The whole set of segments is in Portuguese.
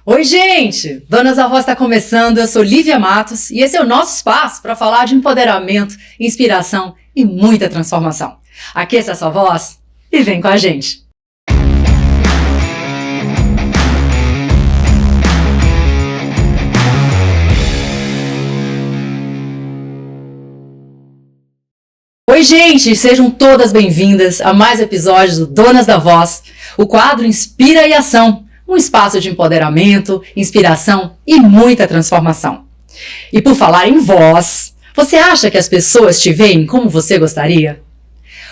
Oi, gente! Donas da Voz está começando, eu sou Lívia Matos e esse é o nosso espaço para falar de empoderamento, inspiração e muita transformação. Aqueça a sua voz e vem com a gente! Oi, gente! Sejam todas bem-vindas a mais episódios do Donas da Voz, o quadro Inspira e Ação, um espaço de empoderamento, inspiração e muita transformação. E por falar em voz, você acha que as pessoas te veem como você gostaria?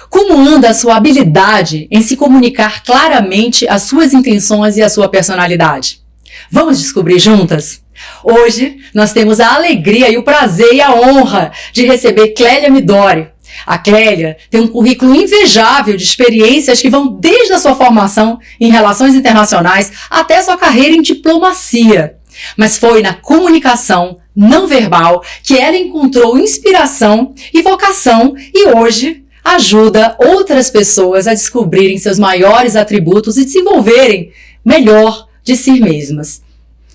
Como anda a sua habilidade em se comunicar claramente as suas intenções e a sua personalidade? Vamos descobrir juntas? Hoje nós temos a alegria e o prazer e a honra de receber Clélia Midori. A Clélia tem um currículo invejável de experiências que vão desde a sua formação em relações internacionais até sua carreira em diplomacia. Mas foi na comunicação não verbal que ela encontrou inspiração e vocação e hoje ajuda outras pessoas a descobrirem seus maiores atributos e desenvolverem melhor de si mesmas.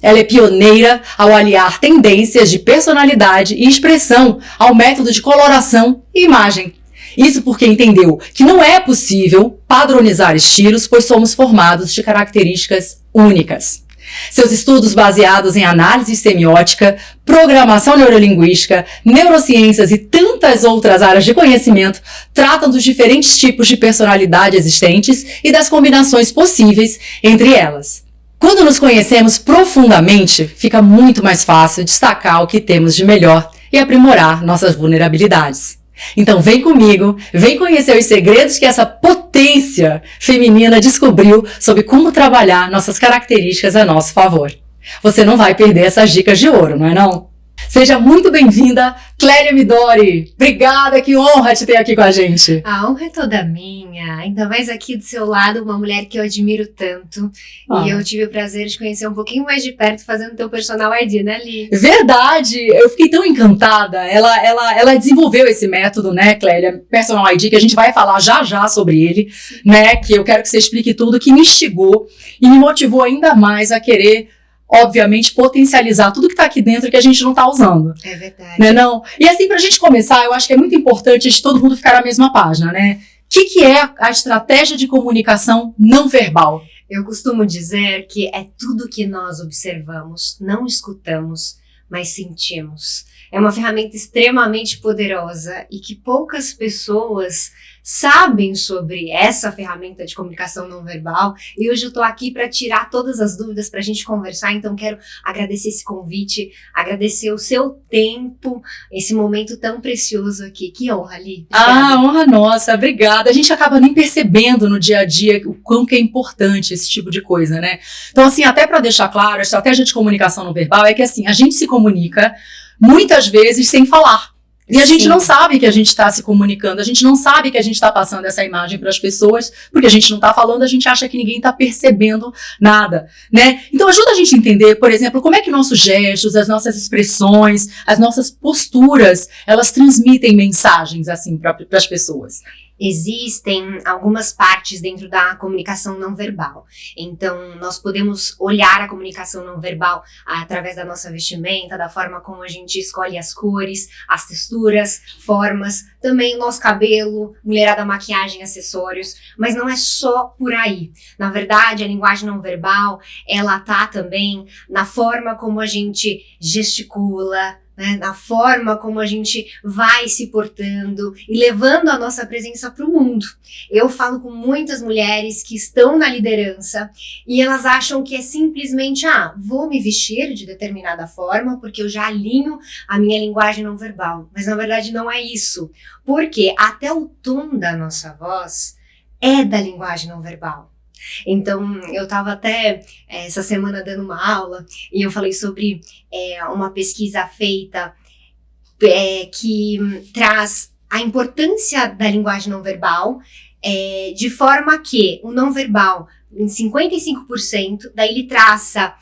Ela é pioneira ao aliar tendências de personalidade e expressão ao método de coloração e imagem. Isso porque entendeu que não é possível padronizar estilos, pois somos formados de características únicas. Seus estudos baseados em análise semiótica, programação neurolinguística, neurociências e tantas outras áreas de conhecimento tratam dos diferentes tipos de personalidade existentes e das combinações possíveis entre elas. Quando nos conhecemos profundamente, fica muito mais fácil destacar o que temos de melhor e aprimorar nossas vulnerabilidades. Então vem comigo, vem conhecer os segredos que essa potência feminina descobriu sobre como trabalhar nossas características a nosso favor. Você não vai perder essas dicas de ouro, não é não? Seja muito bem-vinda, Clélia Midori. Obrigada, que honra te ter aqui com a gente. A honra é toda minha, ainda mais aqui do seu lado, uma mulher que eu admiro tanto. E eu tive o prazer de conhecer um pouquinho mais de perto fazendo teu personal ID, né, Li? Verdade, eu fiquei tão encantada. Ela desenvolveu esse método, né, Clélia, Personal ID, que a gente vai falar já sobre ele, né, que eu quero que você explique tudo, que me instigou e me motivou ainda mais a querer, obviamente, potencializar tudo que tá aqui dentro que a gente não tá usando. É verdade. Né, não? E assim, pra gente começar, eu acho que é muito importante de todo mundo ficar na mesma página, né? O que é a estratégia de comunicação não verbal? Eu costumo dizer que é tudo que nós observamos, não escutamos, mas sentimos. É uma ferramenta extremamente poderosa e que poucas pessoas sabem sobre essa ferramenta de comunicação não verbal, e hoje eu tô aqui para tirar todas as dúvidas pra gente conversar. Então quero agradecer esse convite, agradecer o seu tempo, esse momento tão precioso aqui. Que honra, Li. Honra nossa, obrigada. A gente acaba nem percebendo no dia a dia o quão que é importante esse tipo de coisa, né? Então assim, até para deixar claro, a estratégia de comunicação não verbal é que assim, a gente se comunica muitas vezes sem falar. E a gente não sabe que a gente está se comunicando, a gente não sabe que a gente está passando essa imagem para as pessoas, porque a gente não está falando, a gente acha que ninguém está percebendo nada, né? Então ajuda a gente a entender, por exemplo, como é que nossos gestos, as nossas expressões, as nossas posturas, elas transmitem mensagens assim para as pessoas. Existem algumas partes dentro da comunicação não verbal. Então, nós podemos olhar a comunicação não verbal através da nossa vestimenta, da forma como a gente escolhe as cores, as texturas, formas, também o nosso cabelo, mulherada, maquiagem, acessórios, mas não é só por aí. Na verdade, a linguagem não verbal, ela tá também na forma como a gente gesticula, né, na forma como a gente vai se portando e levando a nossa presença para o mundo. Eu falo com muitas mulheres que estão na liderança e elas acham que é simplesmente, vou me vestir de determinada forma porque eu já alinho a minha linguagem não verbal. Mas na verdade não é isso, porque até o tom da nossa voz é da linguagem não verbal. Então, eu estava até essa semana dando uma aula e eu falei sobre uma pesquisa feita que traz a importância da linguagem não verbal de forma que o não verbal em 55%, daí ele traça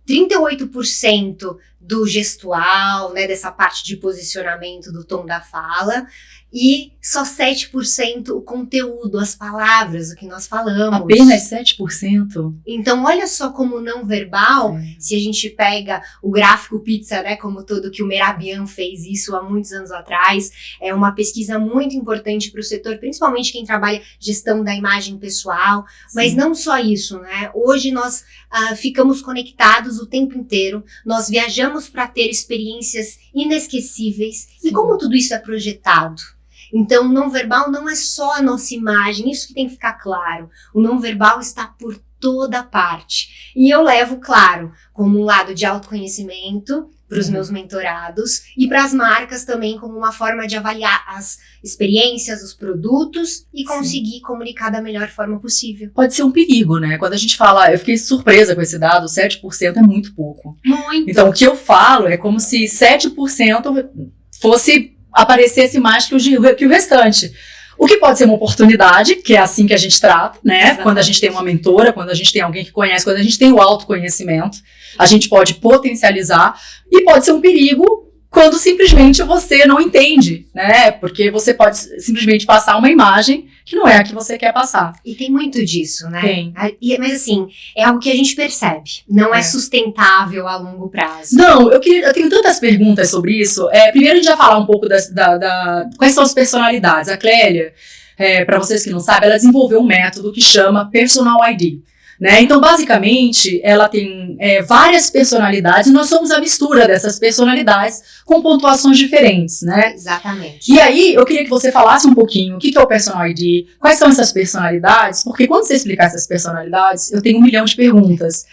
38% do gestual, né, dessa parte de posicionamento do tom da fala, e só 7% o conteúdo, as palavras, o que nós falamos. Apenas 7%? Então, olha só como não verbal, se a gente pega o gráfico pizza, né, como todo, que o Merabian fez isso há muitos anos atrás, é uma pesquisa muito importante para o setor, principalmente quem trabalha gestão da imagem pessoal, mas não só isso, né, hoje nós ficamos conectados o tempo inteiro, nós viajamos para ter experiências inesquecíveis, e como tudo isso é projetado? Então, o não verbal não é só a nossa imagem, isso que tem que ficar claro. O não verbal está por toda parte. E eu levo, claro, como um lado de autoconhecimento para os meus mentorados e para as marcas também como uma forma de avaliar as experiências, os produtos e conseguir comunicar da melhor forma possível. Pode ser um perigo, né? Quando a gente fala, eu fiquei surpresa com esse dado, 7% é muito pouco. Muito. Então, o que eu falo é como se 7% aparecesse mais que o restante. O que pode ser uma oportunidade, que é assim que a gente trata, né? Exatamente. Quando a gente tem uma mentora, quando a gente tem alguém que conhece, quando a gente tem o autoconhecimento, a gente pode potencializar, e pode ser um perigo quando simplesmente você não entende, né? Porque você pode simplesmente passar uma imagem que não é a que você quer passar. E tem muito disso, né? Tem. Mas assim, é algo que a gente percebe. Não é sustentável a longo prazo. Não, eu tenho tantas perguntas sobre isso. Primeiro a gente vai falar um pouco quais são as personalidades. A Clélia, para vocês que não sabem, ela desenvolveu um método que chama Personal ID. Né? Então, basicamente, ela tem várias personalidades e nós somos a mistura dessas personalidades com pontuações diferentes, né? Exatamente. E aí, eu queria que você falasse um pouquinho o que é o Personal ID, quais são essas personalidades, porque quando você explicar essas personalidades, eu tenho 1 milhão de perguntas.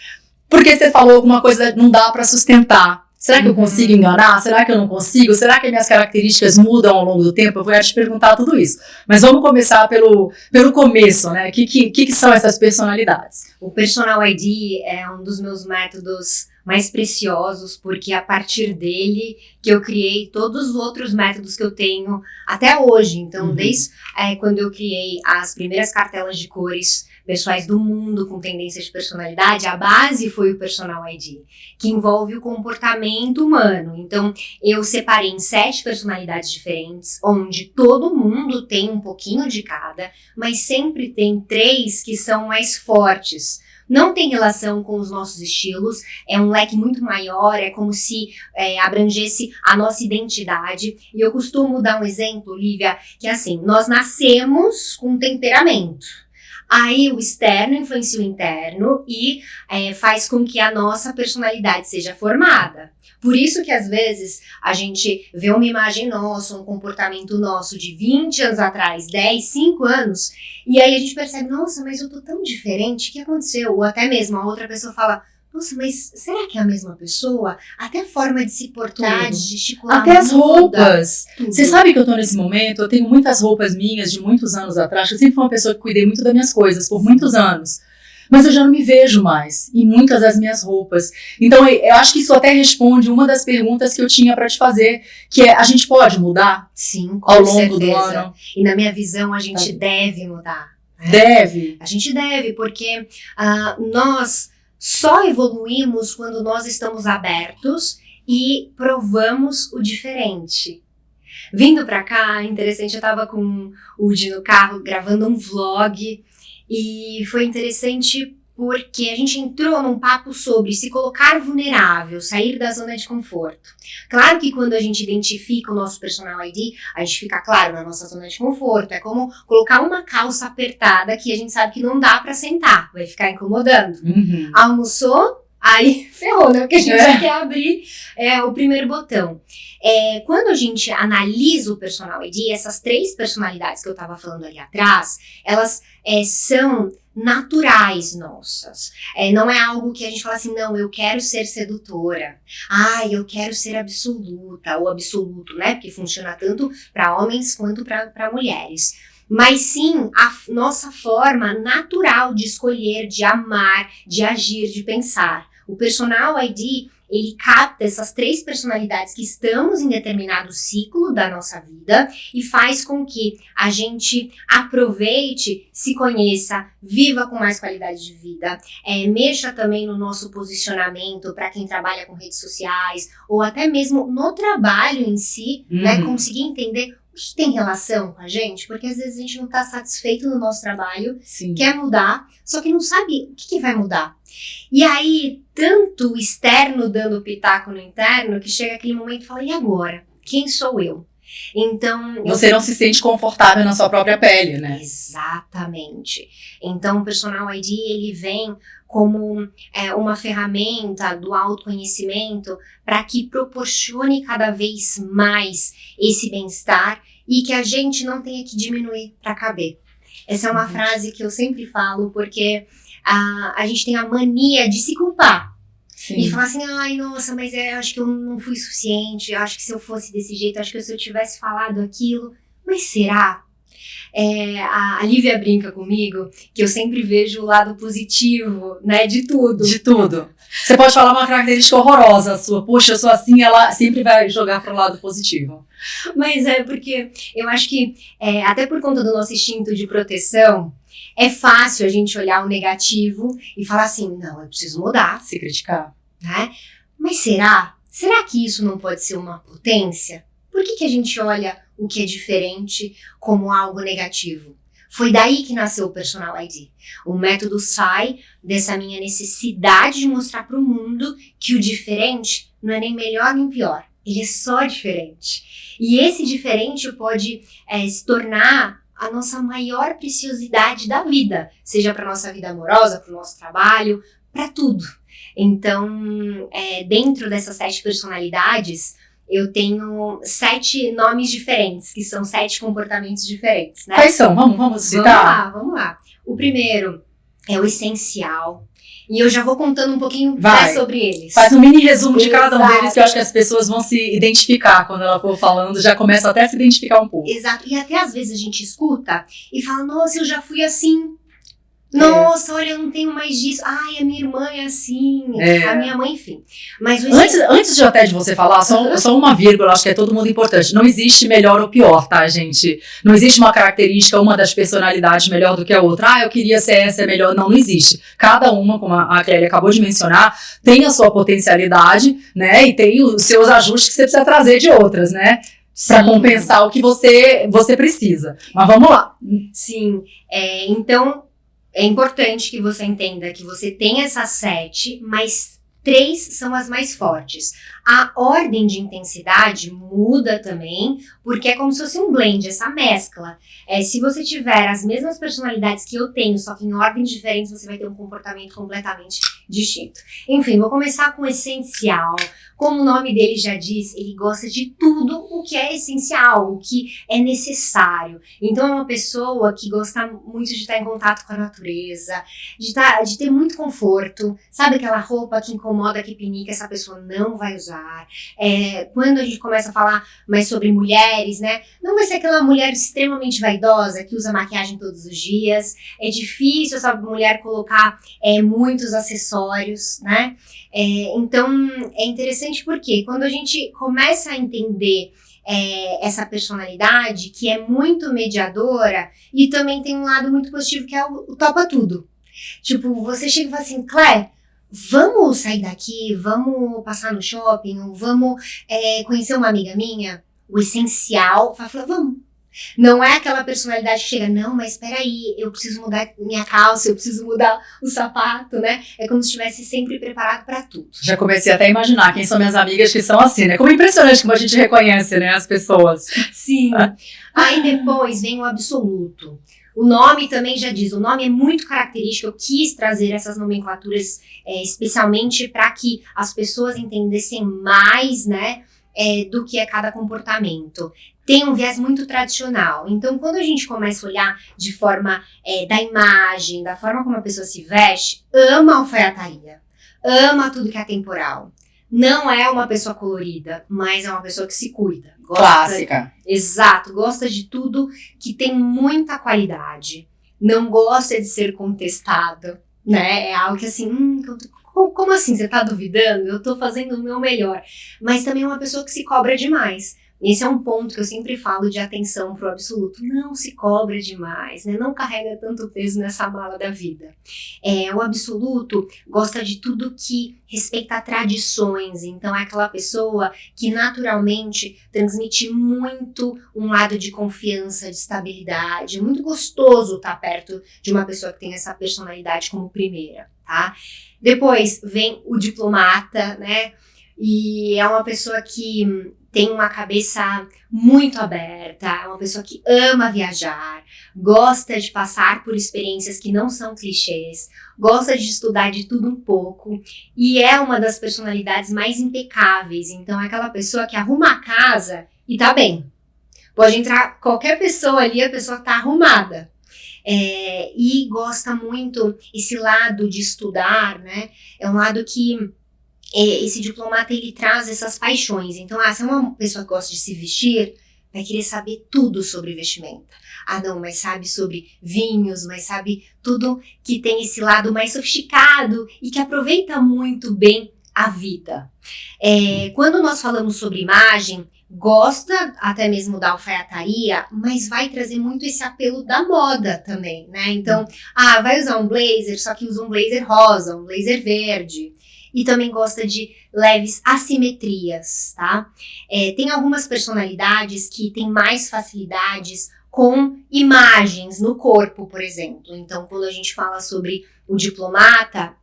Porque você falou alguma coisa que não dá para sustentar. Será que eu consigo enganar? Será que eu não consigo? Será que minhas características mudam ao longo do tempo? Eu vou te perguntar tudo isso. Mas vamos começar pelo começo, né? O que são essas personalidades? O Personal ID é um dos meus métodos mais preciosos, porque a partir dele que eu criei todos os outros métodos que eu tenho até hoje. Então, desde quando eu criei as primeiras cartelas de cores pessoais do mundo com tendências de personalidade, a base foi o Personal ID, que envolve o comportamento humano. Então, eu separei em 7 personalidades diferentes, onde todo mundo tem um pouquinho de cada, mas sempre tem 3 que são mais fortes. Não tem relação com os nossos estilos, é um leque muito maior, é como se abrangesse a nossa identidade. E eu costumo dar um exemplo, Lívia, que é assim, nós nascemos com temperamento. Aí o externo influencia o interno e faz com que a nossa personalidade seja formada. Por isso que às vezes a gente vê uma imagem nossa, um comportamento nosso de 20 anos atrás, 10, 5 anos, e aí a gente percebe, nossa, mas eu tô tão diferente, o que aconteceu? Ou até mesmo a outra pessoa fala, nossa, mas será que é a mesma pessoa? Até a forma de se portar, de gesticular. Até as roupas. Você sabe que eu tô nesse momento, eu tenho muitas roupas minhas de muitos anos atrás, eu sempre fui uma pessoa que cuidei muito das minhas coisas por muitos anos. Mas eu já não me vejo mais em muitas das minhas roupas. Então, eu acho que isso até responde uma das perguntas que eu tinha para te fazer, que é, a gente pode mudar? Sim, com ao longo certeza. Do ano? E na minha visão, a gente deve mudar. Né? Deve? A gente deve, porque nós só evoluímos quando nós estamos abertos e provamos o diferente. Vindo pra cá, interessante, eu tava com o Udi no carro gravando um vlog e foi interessante porque a gente entrou num papo sobre se colocar vulnerável, sair da zona de conforto. Claro que quando a gente identifica o nosso Personal ID, a gente fica, claro, na nossa zona de conforto. É como colocar uma calça apertada que a gente sabe que não dá pra sentar, vai ficar incomodando. Almoçou? Aí ferrou, né? Porque a gente quer abrir o primeiro botão. Quando a gente analisa o Personal ID, essas 3 personalidades que eu estava falando ali atrás, elas são naturais nossas. Não é algo que a gente fala assim, não, eu quero ser sedutora. Eu quero ser absoluta, ou absoluto, né? Porque funciona tanto para homens quanto para mulheres. Mas sim a nossa forma natural de escolher, de amar, de agir, de pensar. O Personal ID, ele capta essas 3 personalidades que estamos em determinado ciclo da nossa vida e faz com que a gente aproveite, se conheça, viva com mais qualidade de vida, mexa também no nosso posicionamento para quem trabalha com redes sociais ou até mesmo no trabalho em si, né, conseguir entender o que tem relação com a gente, porque às vezes a gente não está satisfeito no nosso trabalho, Sim. quer mudar, só que não sabe o que vai mudar. E aí, tanto o externo dando pitaco no interno, que chega aquele momento e fala, e agora? Quem sou eu? Então... Você não se sente confortável na sua própria pele, né? Exatamente. Então, o Personal ID, ele vem como uma ferramenta do autoconhecimento para que proporcione cada vez mais esse bem-estar e que a gente não tenha que diminuir para caber. Essa é uma frase que eu sempre falo, porque a gente tem a mania de se culpar. Sim. E falar assim, ai, nossa, mas eu acho que eu não fui suficiente, eu acho que se eu fosse desse jeito, acho que se eu tivesse falado aquilo, mas será? A Lívia brinca comigo que eu sempre vejo o lado positivo, né, de tudo. De tudo. Você pode falar uma característica horrorosa sua, puxa, eu sou assim, ela sempre vai jogar para o lado positivo. Mas porque eu acho que, até por conta do nosso instinto de proteção, é fácil a gente olhar o negativo e falar assim, não, eu preciso mudar. Se criticar. Né? Mas será? Será que isso não pode ser uma potência? Por que a gente olha o que é diferente como algo negativo? Foi daí que nasceu o Personal ID. O método sai dessa minha necessidade de mostrar para o mundo que o diferente não é nem melhor nem pior. Ele é só diferente. E esse diferente pode se tornar a nossa maior preciosidade da vida. Seja para nossa vida amorosa, para o nosso trabalho, para tudo. Então, dentro dessas 7 personalidades, eu tenho 7 nomes diferentes, que são 7 comportamentos diferentes, né? Quais são? Vamos citar? Vamos lá. O primeiro é o essencial. E eu já vou contando um pouquinho mais sobre eles. Faz um mini resumo de cada um deles, que eu acho que as pessoas vão se identificar quando ela for falando, já começa até a se identificar um pouco. Exato. E até às vezes a gente escuta e fala, nossa, eu já fui assim. Nossa, olha, eu não tenho mais disso. Ai, a minha irmã é assim. A minha mãe, enfim. Mas antes até de você falar, só uma vírgula, acho que é todo mundo importante. Não existe melhor ou pior, tá, gente? Não existe uma característica, uma das personalidades melhor do que a outra. Ah, eu queria ser essa, é melhor. Não existe. Cada uma, como a Clélia acabou de mencionar, tem a sua potencialidade, né? E tem os seus ajustes que você precisa trazer de outras, né? Para compensar o que você precisa. Mas vamos lá. Sim. Então... é importante que você entenda que você tem essas 7, mas 3 são as mais fortes. A ordem de intensidade muda também, porque é como se fosse um blend, essa mescla. Se você tiver as mesmas personalidades que eu tenho, só que em ordens diferentes, você vai ter um comportamento completamente distinto. Enfim, vou começar com o essencial. Como o nome dele já diz, ele gosta de tudo o que é essencial, o que é necessário. Então é uma pessoa que gosta muito de estar em contato com a natureza, de ter muito conforto. Sabe aquela roupa que incomoda, que pinica, essa pessoa não vai usar. Quando a gente começa a falar mais sobre mulheres, né? Não vai ser aquela mulher extremamente vaidosa que usa maquiagem todos os dias. É difícil essa mulher colocar muitos acessórios, né? Então é interessante porque quando a gente começa a entender essa personalidade que é muito mediadora e também tem um lado muito positivo que é o topa tudo. Tipo, você chega e fala assim, Clé, vamos sair daqui, vamos passar no shopping, ou vamos conhecer uma amiga minha? O essencial, fala, vamos. Não é aquela personalidade que chega, não, mas espera aí, eu preciso mudar minha calça, eu preciso mudar o sapato, né? É como se estivesse sempre preparado para tudo. Já comecei até a imaginar quem são minhas amigas que são assim, né? Como impressionante como a gente reconhece, né, as pessoas. Sim. Aí depois vem o absoluto. O nome também já diz, o nome é muito característico, eu quis trazer essas nomenclaturas especialmente para que as pessoas entendessem mais, né, do que é cada comportamento. Tem um viés muito tradicional, então quando a gente começa a olhar de forma da imagem, da forma como a pessoa se veste, ama a alfaiataria, ama tudo que é temporal. Não é uma pessoa colorida, mas é uma pessoa que se cuida. Clássica. Exato, gosta de tudo que tem muita qualidade. Não gosta de ser contestado, né? É algo que assim, Como assim? Você tá duvidando? Eu tô fazendo o meu melhor. Mas também é uma pessoa que se cobra demais. Esse é um ponto que eu sempre falo de atenção pro absoluto. Não se cobra demais, né? Não carrega tanto peso nessa mala da vida. O absoluto gosta de tudo que respeita tradições. Então é aquela pessoa que naturalmente transmite muito um lado de confiança, de estabilidade. É muito gostoso estar perto de uma pessoa que tem essa personalidade como primeira, tá? Depois vem o diplomata, né? E é uma pessoa que tem uma cabeça muito aberta, é uma pessoa que ama viajar, gosta de passar por experiências que não são clichês, gosta de estudar de tudo um pouco e é uma das personalidades mais impecáveis. Então é aquela pessoa que arruma a casa e tá bem. Pode entrar qualquer pessoa ali, a pessoa tá arrumada. E gosta muito esse lado de estudar, né? É um lado que esse diplomata, ele traz essas paixões. Então, se é uma pessoa que gosta de se vestir, vai querer saber tudo sobre vestimenta. Não, mas sabe sobre vinhos, mas sabe tudo que tem esse lado mais sofisticado e que aproveita muito bem a vida. Quando nós falamos sobre imagem, gosta até mesmo da alfaiataria, mas vai trazer muito esse apelo da moda também, né? Então, vai usar um blazer, só que usa um blazer rosa, um blazer verde. E também gosta de leves assimetrias, tá? Tem algumas personalidades que têm mais facilidades com imagens no corpo, por exemplo. Então, quando a gente fala sobre o diplomata,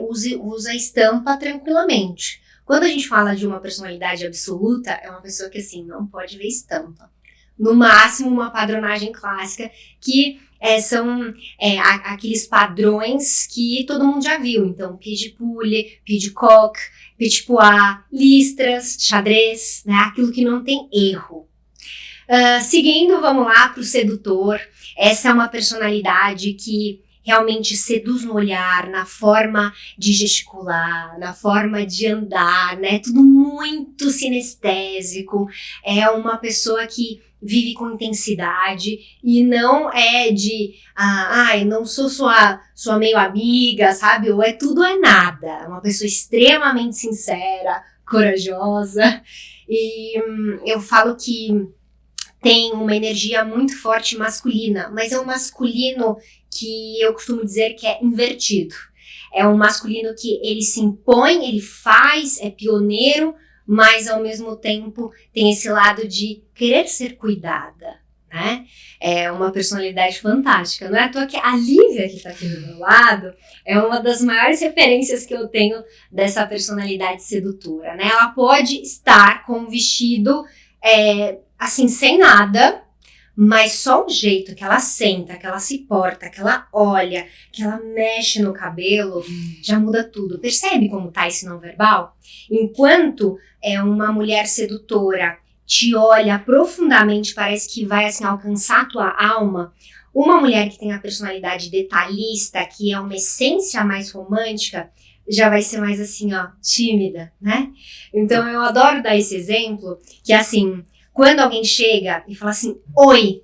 usa estampa tranquilamente. Quando a gente fala de uma personalidade absoluta, é uma pessoa que, assim, não pode ver estampa. No máximo, uma padronagem clássica que são aqueles padrões que todo mundo já viu. Então, pied de poule, pied de coq, petit pois, listras, xadrez, né? Aquilo que não tem erro. Seguindo, vamos lá para o sedutor. Essa é uma personalidade que realmente seduz no olhar, na forma de gesticular, na forma de andar, né? Tudo muito sinestésico. É uma pessoa que vive com intensidade e não é de, não sou sua meio amiga, sabe? Ou é tudo ou é nada. É uma pessoa extremamente sincera, corajosa. E eu falo que tem uma energia muito forte masculina, mas é um masculino que eu costumo dizer que é invertido. É um masculino que ele se impõe, ele faz, é pioneiro, mas ao mesmo tempo tem esse lado de querer ser cuidada, né? É uma personalidade fantástica. Não é à toa que a Lívia, que está aqui do meu lado, é uma das maiores referências que eu tenho dessa personalidade sedutora, né? Ela pode estar com um vestido assim, sem nada, mas só o jeito que ela senta, que ela se porta, que ela olha, que ela mexe no cabelo, já muda tudo. Percebe como tá esse não verbal? Enquanto uma mulher sedutora te olha profundamente, parece que vai assim alcançar a tua alma, uma mulher que tem a personalidade detalhista, que é uma essência mais romântica, já vai ser mais assim, tímida, né? Então eu adoro dar esse exemplo, que assim, quando alguém chega e fala assim, oi,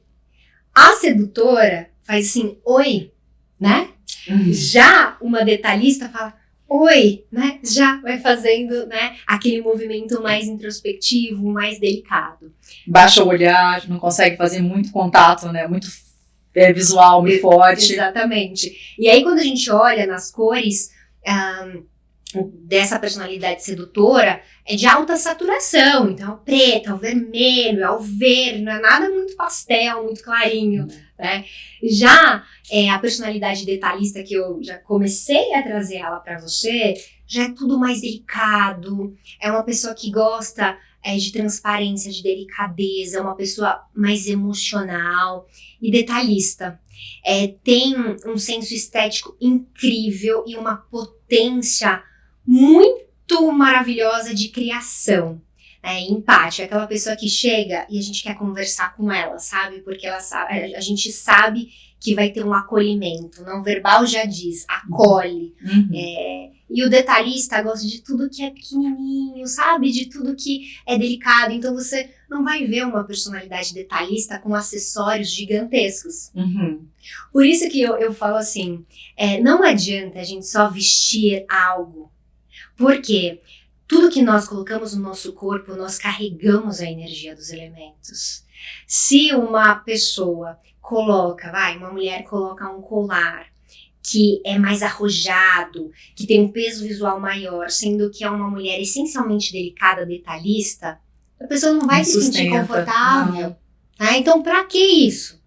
a sedutora faz assim, oi, né? Já uma detalhista fala, oi, né? Já vai fazendo, né, aquele movimento mais introspectivo, mais delicado. Baixa o olhar, não consegue fazer muito contato, né? Muito visual, muito forte. Exatamente. E aí quando a gente olha nas cores dessa personalidade sedutora, é de alta saturação, então é o preto, é o vermelho, é o verde, não é nada muito pastel, muito clarinho, né? Já a personalidade detalhista, que eu já comecei a trazer ela para você, já é tudo mais delicado, é uma pessoa que gosta de transparência, de delicadeza, é uma pessoa mais emocional e detalhista. Tem um senso estético incrível e uma potência muito maravilhosa de criação. Empático, é aquela pessoa que chega e a gente quer conversar com ela, sabe? Porque ela sabe, a gente sabe que vai ter um acolhimento. Não verbal já diz, acolhe. E o detalhista gosta de tudo que é pequenininho, sabe? De tudo que é delicado. Então você não vai ver uma personalidade detalhista com acessórios gigantescos. Por isso que eu falo assim, não adianta a gente só vestir algo, Porque tudo que nós colocamos no nosso corpo, nós carregamos a energia dos elementos. Se uma pessoa uma mulher coloca um colar que é mais arrojado, que tem um peso visual maior, sendo que é uma mulher essencialmente delicada, detalhista, a pessoa não vai se sentir confortável. Tá? Então, pra que isso?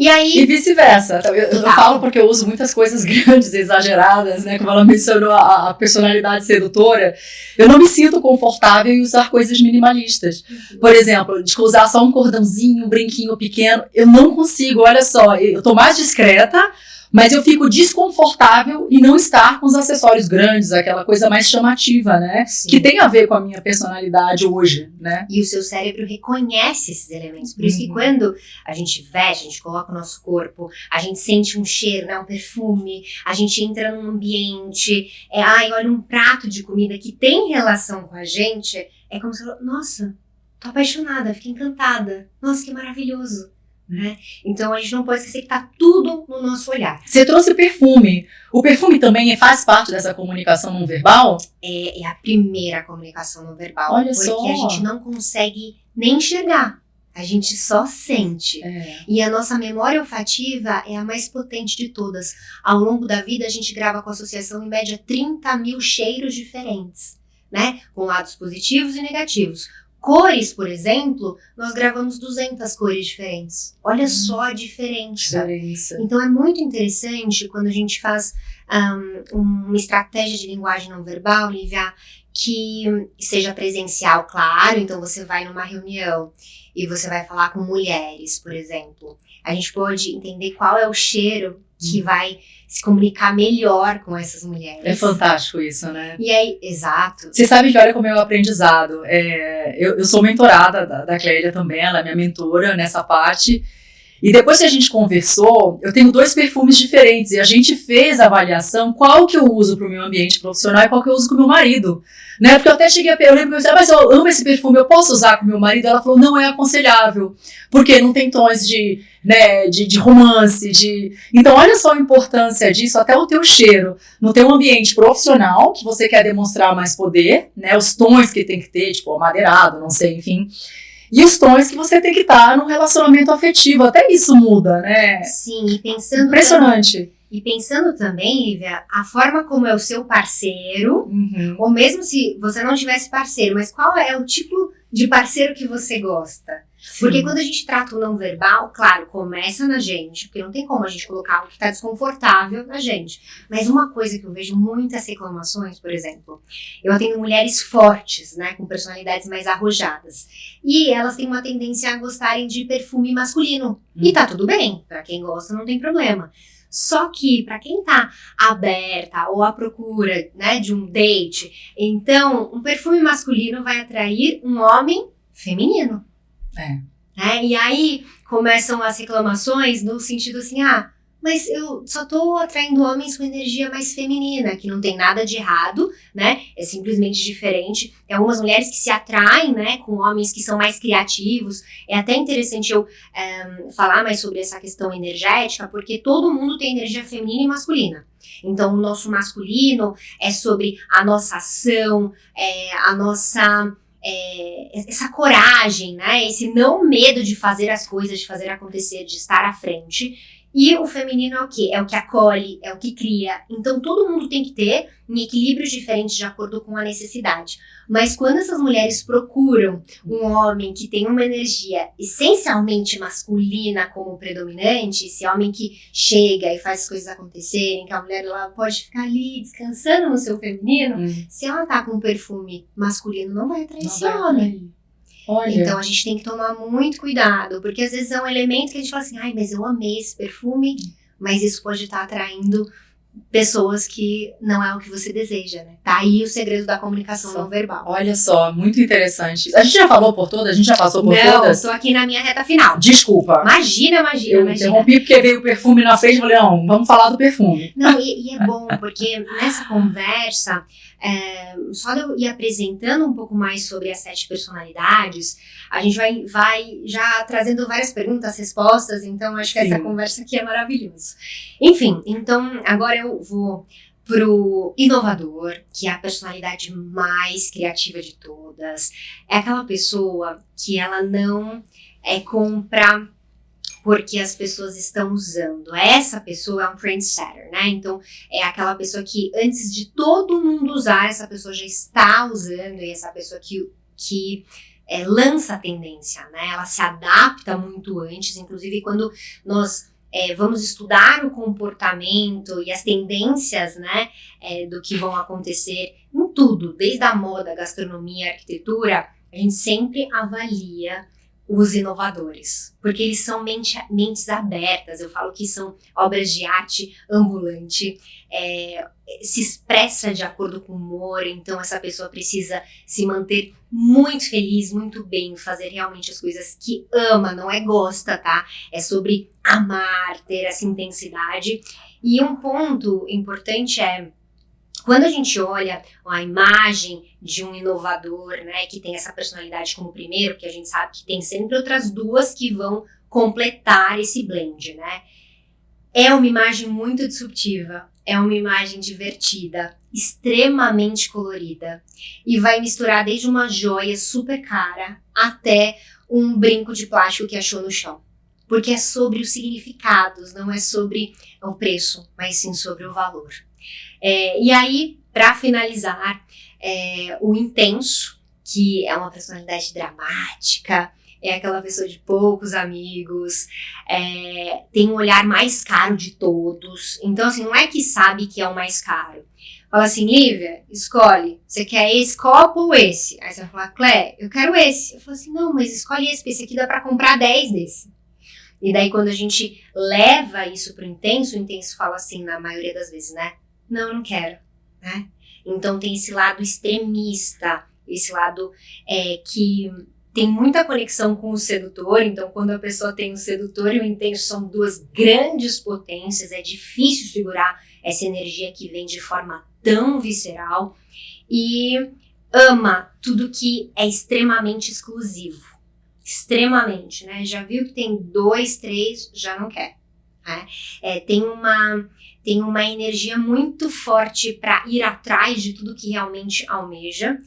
E vice-versa. Eu falo porque eu uso muitas coisas grandes, exageradas, né? Como ela mencionou a personalidade sedutora. Eu não me sinto confortável em usar coisas minimalistas. Por exemplo, de usar só um cordãozinho, um brinquinho pequeno. Eu não consigo, olha só. Eu tô mais discreta, mas eu fico desconfortável em não estar com os acessórios grandes, aquela coisa mais chamativa, né? Sim. Que tem a ver com a minha personalidade hoje, né? E o seu cérebro reconhece esses elementos. Por isso que quando a gente veste, a gente coloca o nosso corpo, a gente sente um cheiro, né? Um perfume, a gente entra num ambiente, olha um prato de comida que tem relação com a gente, é como se eu, nossa, tô apaixonada, fiquei encantada, nossa, que maravilhoso. Né? Então a gente não pode esquecer que tá tudo no nosso olhar. Você trouxe perfume. O perfume também faz parte dessa comunicação não verbal? É a primeira comunicação não verbal. Olha porque só. A gente não consegue nem enxergar. A gente só sente. E a nossa memória olfativa é a mais potente de todas. Ao longo da vida a gente grava com associação em média 30 mil cheiros diferentes, né? Com lados positivos e negativos. Cores, por exemplo, nós gravamos 200 cores diferentes. Olha só a diferença. Então é muito interessante quando a gente faz uma estratégia de linguagem não verbal, Lívia, que seja presencial, claro. Então você vai numa reunião e você vai falar com mulheres, por exemplo. A gente pode entender qual é o cheiro que vai se comunicar melhor com essas mulheres. É fantástico isso, né? E aí, exato. Você sabe que olha como é o aprendizado. Eu sou mentorada da Clélia também, ela é minha mentora nessa parte. E depois que a gente conversou, eu tenho 2 perfumes diferentes e a gente fez a avaliação qual que eu uso para o meu ambiente profissional e qual que eu uso com o meu marido. Né? Porque eu até cheguei eu lembro que eu disse, mas eu amo esse perfume, eu posso usar com o meu marido? Ela falou, não é aconselhável, porque não tem tons de romance, Então olha só a importância disso, até o teu cheiro, no teu ambiente profissional, que você quer demonstrar mais poder, né? Os tons que tem que ter, tipo amadeirado, não sei, enfim. E os tons que você tem que estar no relacionamento afetivo, até isso muda, né? Sim, e pensando... Impressionante. E pensando também, Lívia, a forma como é o seu parceiro, ou mesmo se você não tivesse parceiro, mas qual é o tipo de parceiro que você gosta? Sim. Porque quando a gente trata o não verbal, claro, começa na gente, porque não tem como a gente colocar algo que está desconfortável na gente. Mas uma coisa que eu vejo muitas reclamações, por exemplo, eu atendo mulheres fortes, né, com personalidades mais arrojadas, e elas têm uma tendência a gostarem de perfume masculino. E tá tudo bem, pra quem gosta não tem problema. Só que para quem tá aberta ou à procura, né, de um date, então um perfume masculino vai atrair um homem feminino. E aí começam as reclamações no sentido assim, mas eu só tô atraindo homens com energia mais feminina, que não tem nada de errado, né? É simplesmente diferente. Tem algumas mulheres que se atraem, né, com homens que são mais criativos. É até interessante eu falar mais sobre essa questão energética, porque todo mundo tem energia feminina e masculina. Então, o nosso masculino é sobre a nossa ação, a nossa... essa coragem, né? Esse não medo de fazer as coisas, de fazer acontecer, de estar à frente. E o feminino é o quê? É o que acolhe, é o que cria. Então todo mundo tem que ter em equilíbrios diferentes de acordo com a necessidade. Mas quando essas mulheres procuram um homem que tem uma energia essencialmente masculina como predominante, esse homem que chega e faz as coisas acontecerem, que a mulher ela pode ficar ali descansando no seu feminino, se ela tá com um perfume masculino, não vai atrair esse homem. Olha. Então a gente tem que tomar muito cuidado, porque às vezes é um elemento que a gente fala assim, mas eu amei esse perfume, mas isso pode estar atraindo pessoas que não é o que você deseja, né? Tá aí o segredo da comunicação não verbal. Olha só, muito interessante. A gente já falou por todas? A gente já passou por todas? Não, tô aqui na minha reta final. Desculpa. Imagina. Eu interrompi porque veio o perfume na frente e falei, não, vamos falar do perfume. Não, e é bom, porque nessa conversa, só de eu ir apresentando um pouco mais sobre as 7 personalidades, a gente vai já trazendo várias perguntas, respostas, então acho que essa conversa aqui é maravilhosa. Enfim, então agora eu vou pro inovador, que é a personalidade mais criativa de todas. É aquela pessoa que ela não compra porque as pessoas estão usando. Essa pessoa é um trendsetter, né? Então, é aquela pessoa que antes de todo mundo usar, essa pessoa já está usando, e essa pessoa que lança a tendência, né? Ela se adapta muito antes, inclusive quando nós vamos estudar o comportamento e as tendências, né, do que vão acontecer em tudo, desde a moda, gastronomia, arquitetura, a gente sempre avalia os inovadores, porque eles são mentes abertas. Eu falo que são obras de arte ambulante, se expressa de acordo com o humor, então essa pessoa precisa se manter muito feliz, muito bem, fazer realmente as coisas que ama, não é gosta, tá? É sobre amar, ter essa intensidade. E um ponto importante é, quando a gente olha a imagem de um inovador, né, que tem essa personalidade como primeiro, que a gente sabe que tem sempre outras duas que vão completar esse blend, né? É uma imagem muito disruptiva, é uma imagem divertida, extremamente colorida, e vai misturar desde uma joia super cara até um brinco de plástico que achou no chão. Porque é sobre os significados, não é sobre o preço, mas sim sobre o valor. E aí, para finalizar, o intenso, que é uma personalidade dramática, é aquela pessoa de poucos amigos, tem um olhar mais caro de todos. Então, assim, não é que sabe que é o mais caro. Fala assim, Lívia, escolhe, você quer esse copo ou esse? Aí você vai falar, Clé, eu quero esse. Eu falo assim, não, mas escolhe esse, porque esse aqui dá para comprar 10 desse. E daí, quando a gente leva isso pro intenso, o intenso fala assim, na maioria das vezes, né? Não, eu não quero, né? Então tem esse lado extremista, esse lado que tem muita conexão com o sedutor. Então quando a pessoa tem o sedutor e o intenso, são duas grandes potências, é difícil segurar essa energia que vem de forma tão visceral, e ama tudo que é extremamente exclusivo, extremamente, né? Já viu que tem 2, 3, já não quer, né? Tem uma energia muito forte para ir atrás de tudo que realmente almeja,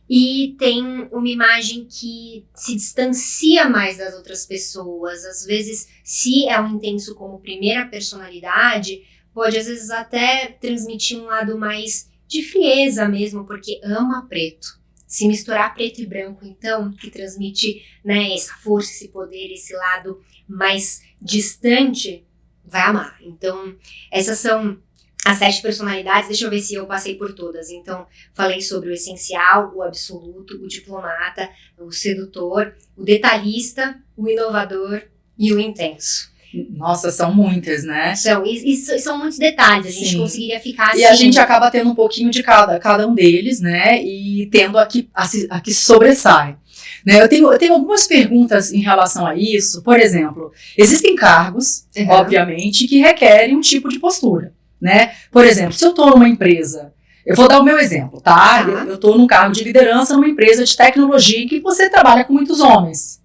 e tem uma imagem que se distancia mais das outras pessoas. Às vezes, se é um intenso como primeira personalidade, pode às vezes até transmitir um lado mais de frieza mesmo, porque ama preto. Se misturar preto e branco, então, que transmite, né, essa força, esse poder, esse lado mais distante, vai amar. Então, essas são as 7 personalidades. Deixa eu ver se eu passei por todas. Então, falei sobre o essencial, o absoluto, o diplomata, o sedutor, o detalhista, o inovador e o intenso. Nossa, são muitas, né? São muitos detalhes, a gente conseguiria ficar assim. E a gente acaba tendo um pouquinho de cada um deles, né? E tendo a que sobressai. Né, eu tenho algumas perguntas em relação a isso. Por exemplo, existem cargos, obviamente, que requerem um tipo de postura, né? Por exemplo, se eu estou numa empresa, eu vou dar o meu exemplo, tá? Eu estou num cargo de liderança numa empresa de tecnologia em que você trabalha com muitos homens.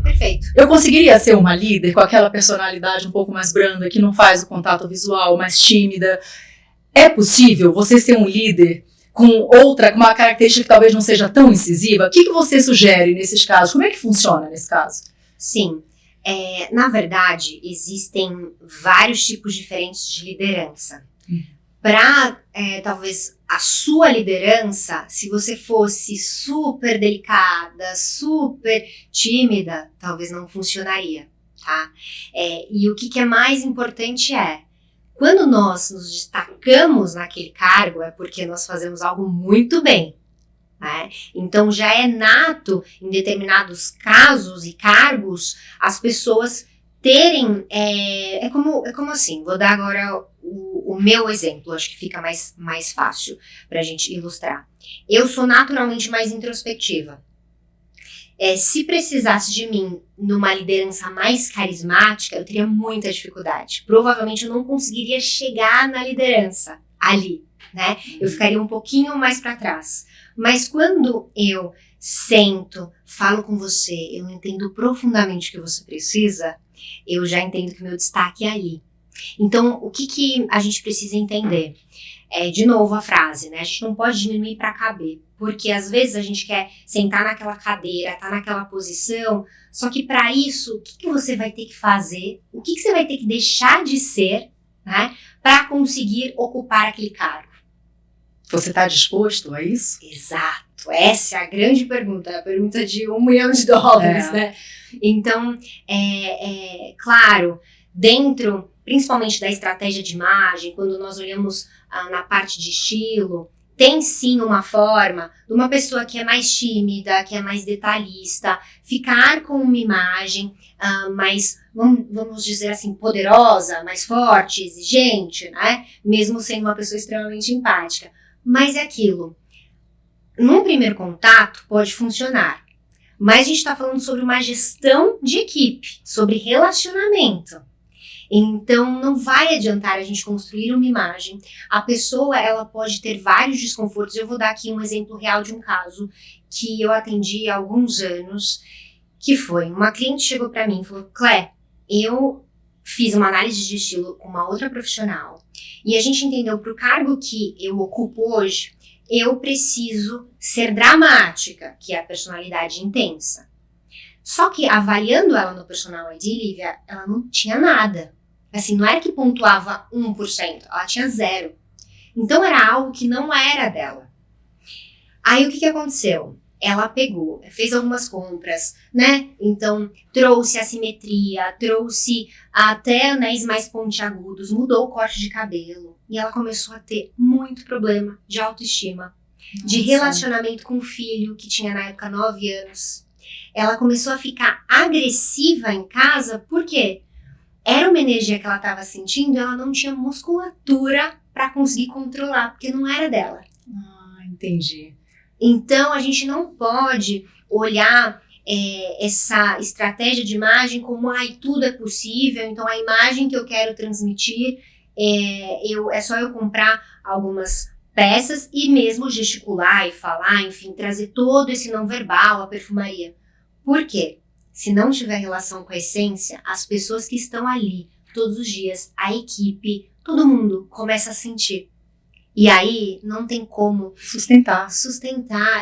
Perfeito. Eu conseguiria ser uma líder com aquela personalidade um pouco mais branda, que não faz o contato visual, mais tímida? É possível você ser um líder com uma característica que talvez não seja tão incisiva? O que você sugere nesses casos? Como é que funciona nesse caso? Sim, na verdade, existem vários tipos diferentes de liderança. Para, talvez, a sua liderança, se você fosse super delicada, super tímida, talvez não funcionaria, tá? E o que é mais importante quando nós nos destacamos naquele cargo, é porque nós fazemos algo muito bem, né? Então já é nato, em determinados casos e cargos, as pessoas terem, é como assim, vou dar agora o meu exemplo, acho que fica mais fácil pra gente ilustrar. Eu sou naturalmente mais introspectiva. Se precisasse de mim numa liderança mais carismática, eu teria muita dificuldade. Provavelmente eu não conseguiria chegar na liderança ali, né? Eu ficaria um pouquinho mais para trás. Mas quando eu sento, falo com você, eu entendo profundamente o que você precisa, eu já entendo que o meu destaque é ali. Então, o que a gente precisa entender? de novo a frase, né? A gente não pode diminuir para caber, porque às vezes a gente quer sentar naquela cadeira, tá naquela posição, só que para isso, o que você vai ter que fazer? O que você vai ter que deixar de ser, né? Para conseguir ocupar aquele cargo? Você está disposto a isso? Exato, essa é a grande pergunta, a pergunta de $1 milhão, né? Então, claro, dentro, principalmente da estratégia de imagem, quando nós olhamos na parte de estilo, tem sim uma forma de uma pessoa que é mais tímida, que é mais detalhista, ficar com uma imagem mais, vamos dizer assim, poderosa, mais forte, exigente, né? Mesmo sendo uma pessoa extremamente empática. Mas é aquilo, num primeiro contato pode funcionar, mas a gente está falando sobre uma gestão de equipe, sobre relacionamento. Então não vai adiantar a gente construir uma imagem. A pessoa ela pode ter vários desconfortos. Eu vou dar aqui um exemplo real de um caso que eu atendi há alguns anos, que foi uma cliente chegou para mim e falou: Clé, eu fiz uma análise de estilo com uma outra profissional e a gente entendeu para o cargo que eu ocupo hoje, eu preciso ser dramática, que é a personalidade intensa. Só que avaliando ela no Personal ID, Lívia, ela não tinha nada. Assim, não era que pontuava 1%, ela tinha 0%. Então era algo que não era dela. Aí o que aconteceu? Ela pegou, fez algumas compras, né? Então trouxe assimetria, trouxe até anéis mais pontiagudos, mudou o corte de cabelo. E ela começou a ter muito problema de autoestima, de relacionamento com o filho, que tinha na época 9 anos. Ela começou a ficar agressiva em casa, por quê? Era uma energia que ela estava sentindo e ela não tinha musculatura para conseguir controlar, porque não era dela. Entendi. Então, a gente não pode olhar essa estratégia de imagem como tudo é possível, então a imagem que eu quero transmitir, é só eu comprar algumas peças e mesmo gesticular e falar, enfim, trazer todo esse não verbal, a perfumaria. Por quê? Se não tiver relação com a essência, as pessoas que estão ali todos os dias, a equipe, todo mundo começa a sentir. E aí não tem como sustentar.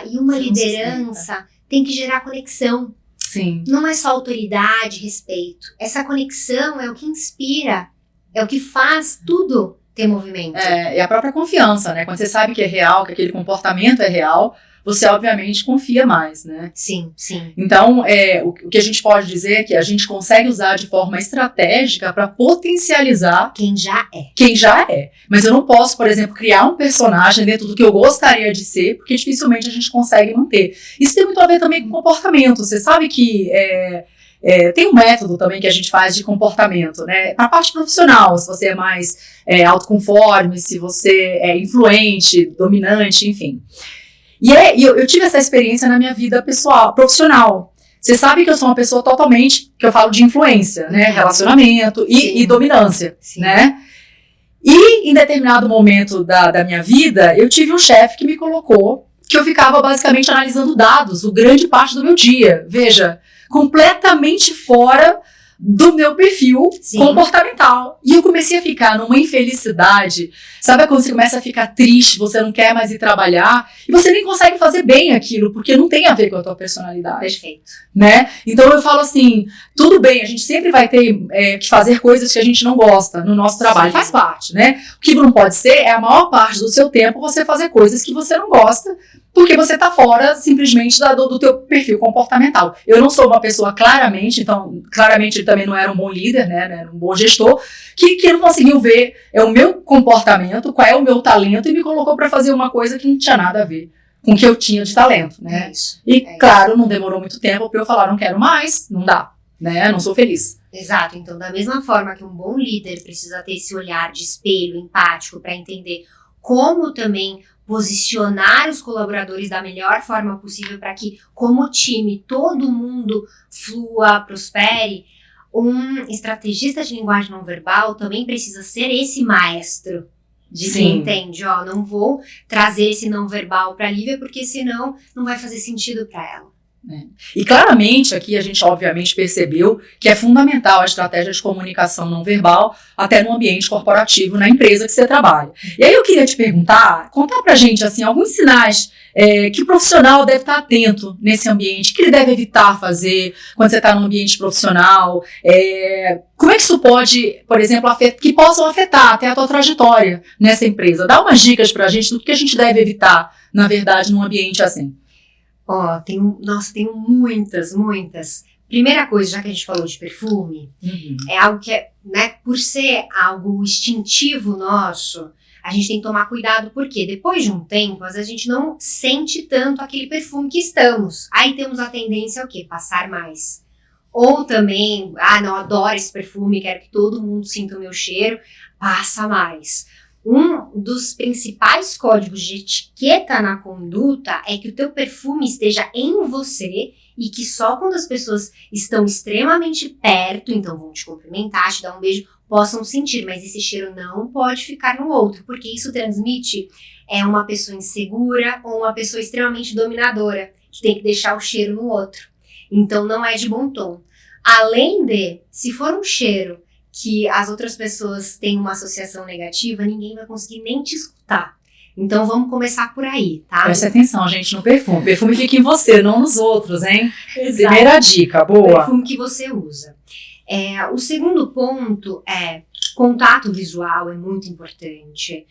E uma liderança tem que gerar conexão. Sim. Não é só autoridade, respeito. Essa conexão é o que inspira, é o que faz tudo ter movimento. É a própria confiança, né? Quando você sabe que é real, que aquele comportamento é real, você obviamente confia mais, né? Sim, sim. Então, o que a gente pode dizer é que a gente consegue usar de forma estratégica para potencializar quem já é. Quem já é. Mas eu não posso, por exemplo, criar um personagem dentro do que eu gostaria de ser, porque dificilmente a gente consegue manter. Isso tem muito a ver também com comportamento. Você sabe que tem um método também que a gente faz de comportamento, né? Para a parte profissional, se você é mais autoconforme, se você é influente, dominante, enfim. E eu tive essa experiência na minha vida pessoal, profissional. Você sabe que eu sou uma pessoa totalmente, que eu falo de influência, né? Relacionamento e dominância, né? E em determinado momento da minha vida, eu tive um chefe que me colocou, que eu ficava basicamente analisando dados, grande parte do meu dia. Veja, completamente fora do meu perfil comportamental. E eu comecei a ficar numa infelicidade. Sabe quando você começa a ficar triste, você não quer mais ir trabalhar, e você nem consegue fazer bem aquilo, porque não tem a ver com a tua personalidade. Perfeito. Né? Então eu falo assim, tudo bem, a gente sempre vai ter que fazer coisas que a gente não gosta no nosso trabalho. Faz parte, né? O que não pode ser é a maior parte do seu tempo você fazer coisas que você não gosta, porque você está fora simplesmente do teu perfil comportamental. Eu não sou uma pessoa claramente ele também não era um bom líder, né? Não era um bom gestor, que não conseguiu ver o meu comportamento, qual é o meu talento, e me colocou para fazer uma coisa que não tinha nada a ver com o que eu tinha de talento, né? Claro, não demorou muito tempo para eu falar, não quero mais, não dá, né? Não sou feliz. Exato, então da mesma forma que um bom líder precisa ter esse olhar de espelho, empático, para entender como também posicionar os colaboradores da melhor forma possível para que, como time, todo mundo flua, prospere. Um estrategista de linguagem não verbal também precisa ser esse maestro de quem entende, não vou trazer esse não verbal para a Lívia porque senão não vai fazer sentido para ela. né? E claramente aqui a gente obviamente percebeu que é fundamental a estratégia de comunicação não verbal até no ambiente corporativo, na empresa que você trabalha. E aí eu queria te contar pra gente assim, alguns sinais que o profissional deve estar atento nesse ambiente, que ele deve evitar fazer quando você está no ambiente profissional, como é que isso pode, por exemplo, que possam afetar até a tua trajetória nessa empresa. Dá umas dicas pra gente do que a gente deve evitar, na verdade, num ambiente assim. Tenho muitas. Primeira coisa, já que a gente falou de perfume, é algo que né, por ser algo instintivo nosso, a gente tem que tomar cuidado, porque depois de um tempo, às vezes a gente não sente tanto aquele perfume que estamos. Aí temos a tendência ao quê? Passar mais. Ou também, não, adoro esse perfume, quero que todo mundo sinta o meu cheiro, passa mais. Um dos principais códigos de etiqueta na conduta é que o teu perfume esteja em você e que só quando as pessoas estão extremamente perto, então vão te cumprimentar, te dar um beijo, possam sentir, mas esse cheiro não pode ficar no outro, porque isso transmite uma pessoa insegura ou uma pessoa extremamente dominadora, que tem que deixar o cheiro no outro. Então não é de bom tom. Além de, se for um cheiro que as outras pessoas têm uma associação negativa, ninguém vai conseguir nem te escutar. Então vamos começar por aí, tá? Preste atenção, gente, no perfume. O perfume fica em você, não nos outros, hein? Exato. Primeira dica, boa. O perfume que você usa. O segundo ponto é contato visual, é muito importante.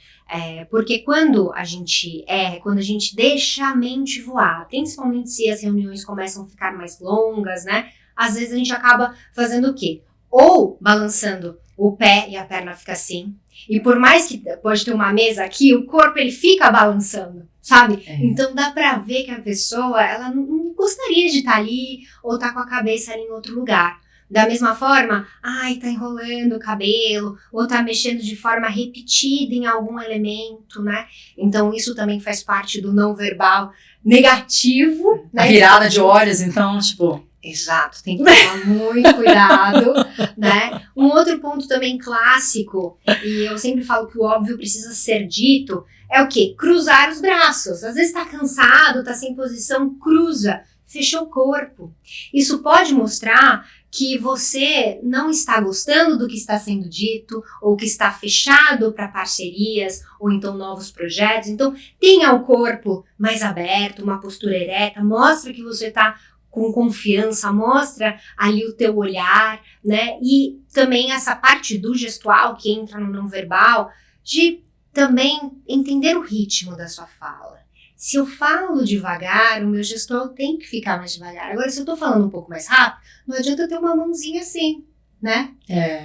Porque quando a gente deixa a mente voar, principalmente se as reuniões começam a ficar mais longas, né? Às vezes a gente acaba fazendo o quê? Ou balançando o pé e a perna fica assim. E por mais que pode ter uma mesa aqui, o corpo ele fica balançando, sabe? Então dá pra ver que a pessoa, ela não gostaria de estar ali ou tá com a cabeça ali em outro lugar. Da mesma forma, tá enrolando o cabelo ou tá mexendo de forma repetida em algum elemento, né? Então isso também faz parte do não verbal negativo. A virada de olhos, então, tipo... Exato, tem que tomar muito cuidado, né? Um outro ponto também clássico, e eu sempre falo que o óbvio precisa ser dito, é o quê? Cruzar os braços. Às vezes tá cansado, tá sem posição, cruza, fechou o corpo. Isso pode mostrar que você não está gostando do que está sendo dito, ou que está fechado para parcerias, ou então novos projetos. Então, tenha o corpo mais aberto, uma postura ereta, mostra que você está com confiança, mostra ali o teu olhar, né? E também essa parte do gestual que entra no não verbal, de também entender o ritmo da sua fala. Se eu falo devagar, o meu gestual tem que ficar mais devagar. Agora, se eu tô falando um pouco mais rápido, não adianta eu ter uma mãozinha assim, né?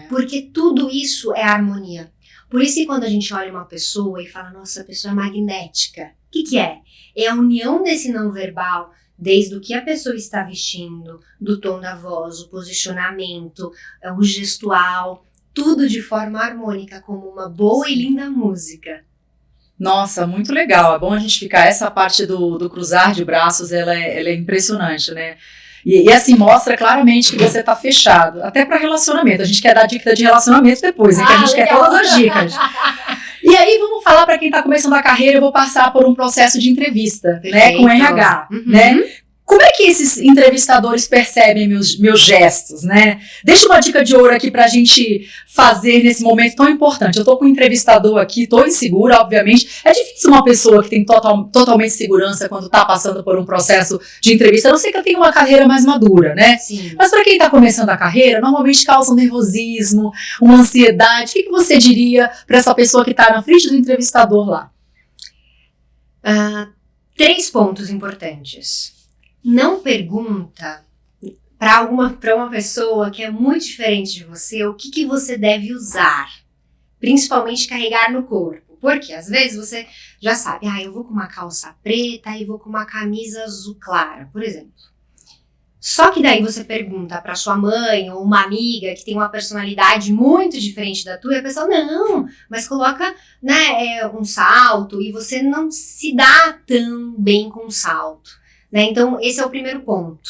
Porque tudo isso é harmonia. Por isso que quando a gente olha uma pessoa e fala, nossa, a pessoa é magnética, o que é? É a união desse não verbal, desde o que a pessoa está vestindo, do tom da voz, o posicionamento, o gestual, tudo de forma harmônica, como uma boa e linda música. Nossa, muito legal. É bom a gente ficar, essa parte do cruzar de braços, ela é impressionante, né? E assim, mostra claramente que você tá fechado, até para relacionamento. A gente quer dar dica de relacionamento depois, hein? Que a gente quer todas as dicas. E aí, vamos falar para quem está começando a carreira, eu vou passar por um processo de entrevista, né, com RH, né? Como é que esses entrevistadores percebem meus gestos, né? Deixa uma dica de ouro aqui pra gente fazer nesse momento tão importante. Eu tô com um entrevistador aqui, tô insegura, obviamente. É difícil uma pessoa que tem totalmente segurança quando tá passando por um processo de entrevista. Eu não sei que eu tenho uma carreira mais madura, né? Sim. Mas pra quem tá começando a carreira, normalmente causa um nervosismo, uma ansiedade. O que você diria pra essa pessoa que tá na frente do entrevistador lá? 3 pontos importantes. Não pergunta para uma pessoa que é muito diferente de você o que você deve usar, principalmente carregar no corpo. Porque às vezes você já sabe, eu vou com uma calça preta e vou com uma camisa azul clara, por exemplo. Só que daí você pergunta para sua mãe ou uma amiga que tem uma personalidade muito diferente da tua e a pessoa, não, mas coloca, né, um salto e você não se dá tão bem com o salto. Né? Então, esse é o primeiro ponto.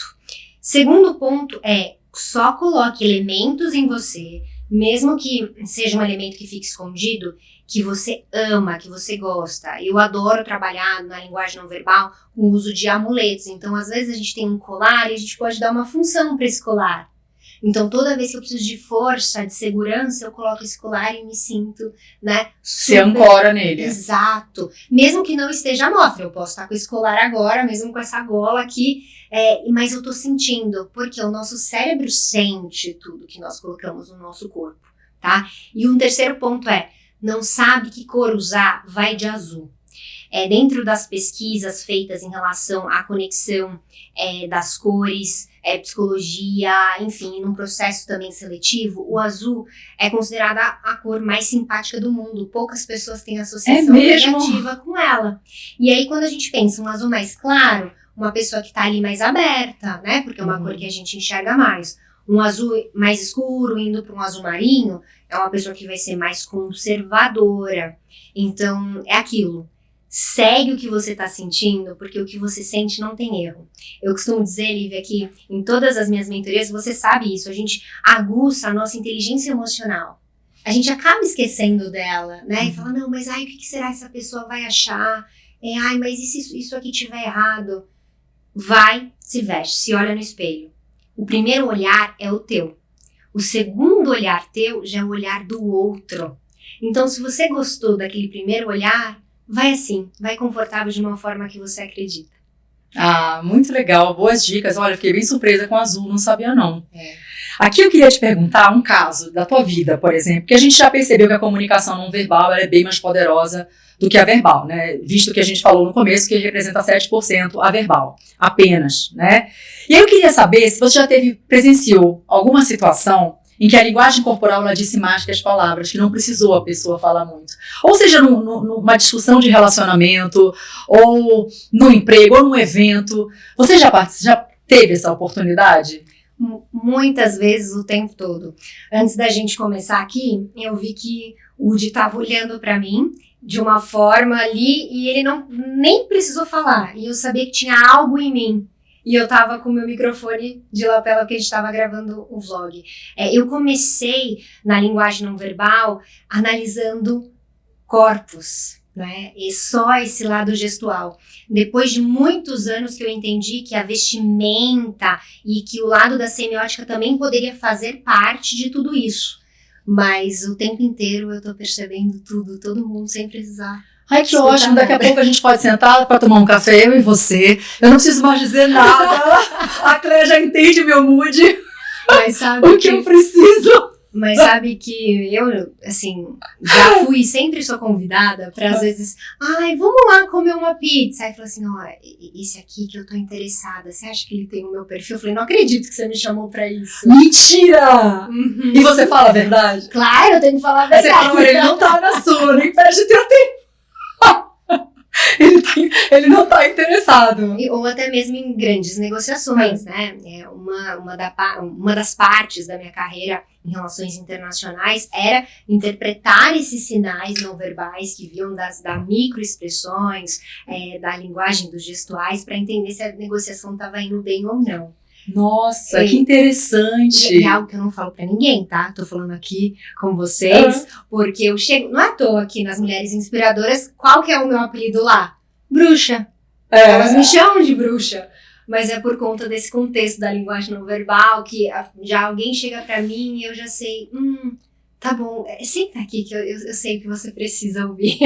Segundo ponto é, só coloque elementos em você mesmo que seja um elemento que fique escondido, que você ama, que você gosta. Eu adoro trabalhar na linguagem não verbal com o uso de amuletos. Então, às vezes a gente tem um colar e a gente pode dar uma função para esse colar. Então, toda vez que eu preciso de força, de segurança, eu coloco esse colar e me sinto, né? Se ancora nele. Exato. Mesmo que não esteja à mostra, eu posso estar com esse colar agora, mesmo com essa gola aqui, mas eu tô sentindo, porque o nosso cérebro sente tudo que nós colocamos no nosso corpo, tá? E um terceiro ponto não sabe que cor usar, vai de azul. Dentro das pesquisas feitas em relação à conexão das cores, psicologia, enfim, num processo também seletivo, o azul é considerada a cor mais simpática do mundo. Poucas pessoas têm associação negativa com ela. E aí, quando a gente pensa um azul mais claro, uma pessoa que tá ali mais aberta, né? Porque é uma cor que a gente enxerga mais. Um azul mais escuro, indo para um azul marinho, é uma pessoa que vai ser mais conservadora. Então, é aquilo. Segue o que você está sentindo, porque o que você sente não tem erro. Eu costumo dizer, Lívia, que em todas as minhas mentorias, você sabe isso, a gente aguça a nossa inteligência emocional. A gente acaba esquecendo dela, né? E fala, não, mas o que será que essa pessoa vai achar? Mas e se isso aqui estiver errado? Vai, se veste, se olha no espelho. O primeiro olhar é o teu. O segundo olhar teu já é o olhar do outro. Então, se você gostou daquele primeiro olhar, vai assim, vai confortável de uma forma que você acredita. Ah, muito legal, boas dicas. Olha, fiquei bem surpresa com o azul, não sabia não. Aqui eu queria te perguntar um caso da tua vida, por exemplo, que a gente já percebeu que a comunicação não verbal ela é bem mais poderosa do que a verbal, né? Visto que a gente falou no começo que representa 7% a verbal, apenas, né? E aí eu queria saber se você já presenciou alguma situação em que a linguagem corporal ela disse mais que as palavras, que não precisou a pessoa falar muito. Ou seja, numa discussão de relacionamento, ou no emprego, ou num evento. Você já teve essa oportunidade? Muitas vezes, o tempo todo. Antes da gente começar aqui, eu vi que o Udi estava olhando para mim de uma forma ali e ele nem precisou falar. E eu sabia que tinha algo em mim. E eu tava com o meu microfone de lapela porque a gente tava gravando o vlog. Eu comecei na linguagem não verbal analisando corpos, né? E só esse lado gestual. Depois de muitos anos que eu entendi que a vestimenta e que o lado da semiótica também poderia fazer parte de tudo isso. Mas o tempo inteiro eu tô percebendo tudo, todo mundo sem precisar. Ai, que ótimo, daqui a pouco a gente pode sentar para tomar um café, eu e você. Eu não preciso mais dizer nada. A Cléia já entende meu mood. Mas sabe o que eu preciso. Mas sabe que eu, assim, já fui, sempre sou convidada para às vezes, vamos lá comer uma pizza. Aí falou assim, esse aqui que eu tô interessada, você acha que ele tem o meu perfil? Eu falei, não acredito que você me chamou pra isso. Mentira! Uhum. E você fala a verdade? Claro, eu tenho que falar a verdade. Você fala, ele não tá na sua, nem perde teu tempo. Ele não tá interessado. Ou até mesmo em grandes negociações, né? Uma das partes da minha carreira em relações internacionais era interpretar esses sinais não verbais que vinham das microexpressões, da linguagem dos gestuais, para entender se a negociação estava indo bem ou não. Nossa, que interessante. É algo que eu não falo pra ninguém, tá? Tô falando aqui com vocês, porque eu chego, não é à toa aqui nas Mulheres Inspiradoras, qual que é o meu apelido lá? Bruxa. Elas me chamam de bruxa, mas é por conta desse contexto da linguagem não verbal, que já alguém chega pra mim e eu já sei, tá bom, senta aqui que eu sei que você precisa ouvir.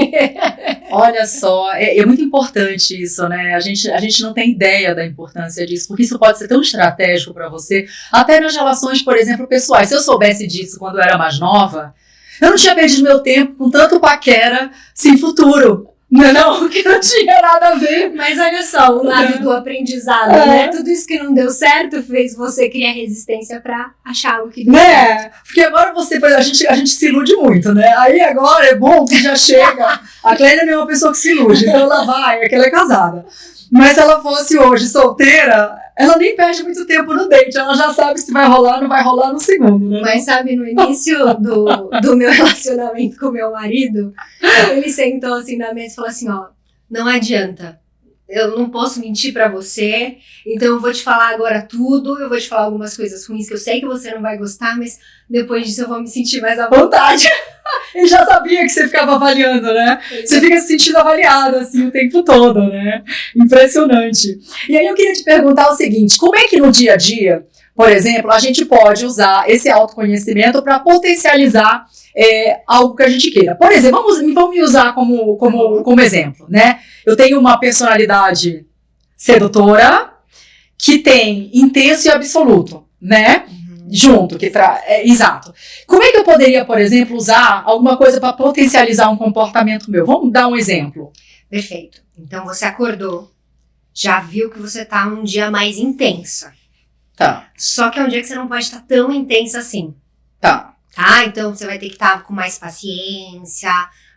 Olha só, é muito importante isso, né? A gente não tem ideia da importância disso, porque isso pode ser tão estratégico para você, até nas relações, por exemplo, pessoais. Se eu soubesse disso quando eu era mais nova, eu não tinha perdido meu tempo com tanto paquera sem futuro. Não, que não tinha nada a ver. Mas olha só, o lado do aprendizado, né? Tudo isso que não deu certo fez você criar resistência pra achar algo que deu certo. Porque agora a gente se ilude muito, né? Aí agora é bom que já chega. A Clélia não é uma pessoa que se ilude, então ela vai, é que ela é casada. Mas se ela fosse hoje solteira, ela nem perde muito tempo no date, ela já sabe se vai rolar ou não vai rolar no segundo, né? Mas sabe, no início do meu relacionamento com meu marido, ele sentou assim na mesa e falou assim, não adianta, eu não posso mentir pra você, então eu vou te falar agora tudo, eu vou te falar algumas coisas ruins que eu sei que você não vai gostar, mas depois disso eu vou me sentir mais à vontade. Ele já sabia que você ficava avaliando, né? Você fica se sentindo avaliado, assim, o tempo todo, né? Impressionante. E aí eu queria te perguntar o seguinte, como é que no dia a dia, por exemplo, a gente pode usar esse autoconhecimento para potencializar algo que a gente queira? Por exemplo, vamos me usar como exemplo, né? Eu tenho uma personalidade sedutora que tem intenso e absoluto, né? Junto, exato. Como é que eu poderia, por exemplo, usar alguma coisa para potencializar um comportamento meu? Vamos dar um exemplo. Perfeito. Então você acordou, já viu que você tá um dia mais intensa. Tá. Só que é um dia que você não pode estar tão intensa assim. Tá. Tá? Então você vai ter que estar com mais paciência,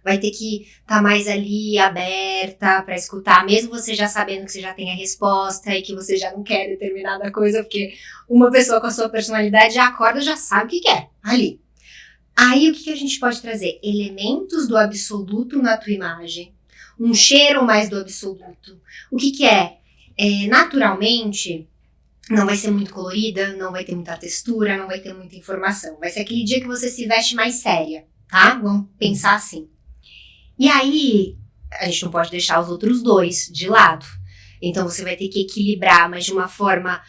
vai ter que estar mais ali aberta para escutar, mesmo você já sabendo que você já tem a resposta e que você já não quer determinada coisa, porque uma pessoa com a sua personalidade já acorda, já sabe o que quer ali. Aí o que a gente pode trazer? Elementos do absoluto na tua imagem, um cheiro mais do absoluto. O que é? Naturalmente, não vai ser muito colorida, não vai ter muita textura, não vai ter muita informação. Vai ser aquele dia que você se veste mais séria, tá? Vamos pensar assim. E aí, a gente não pode deixar os outros dois de lado. Então, você vai ter que equilibrar, mas de uma forma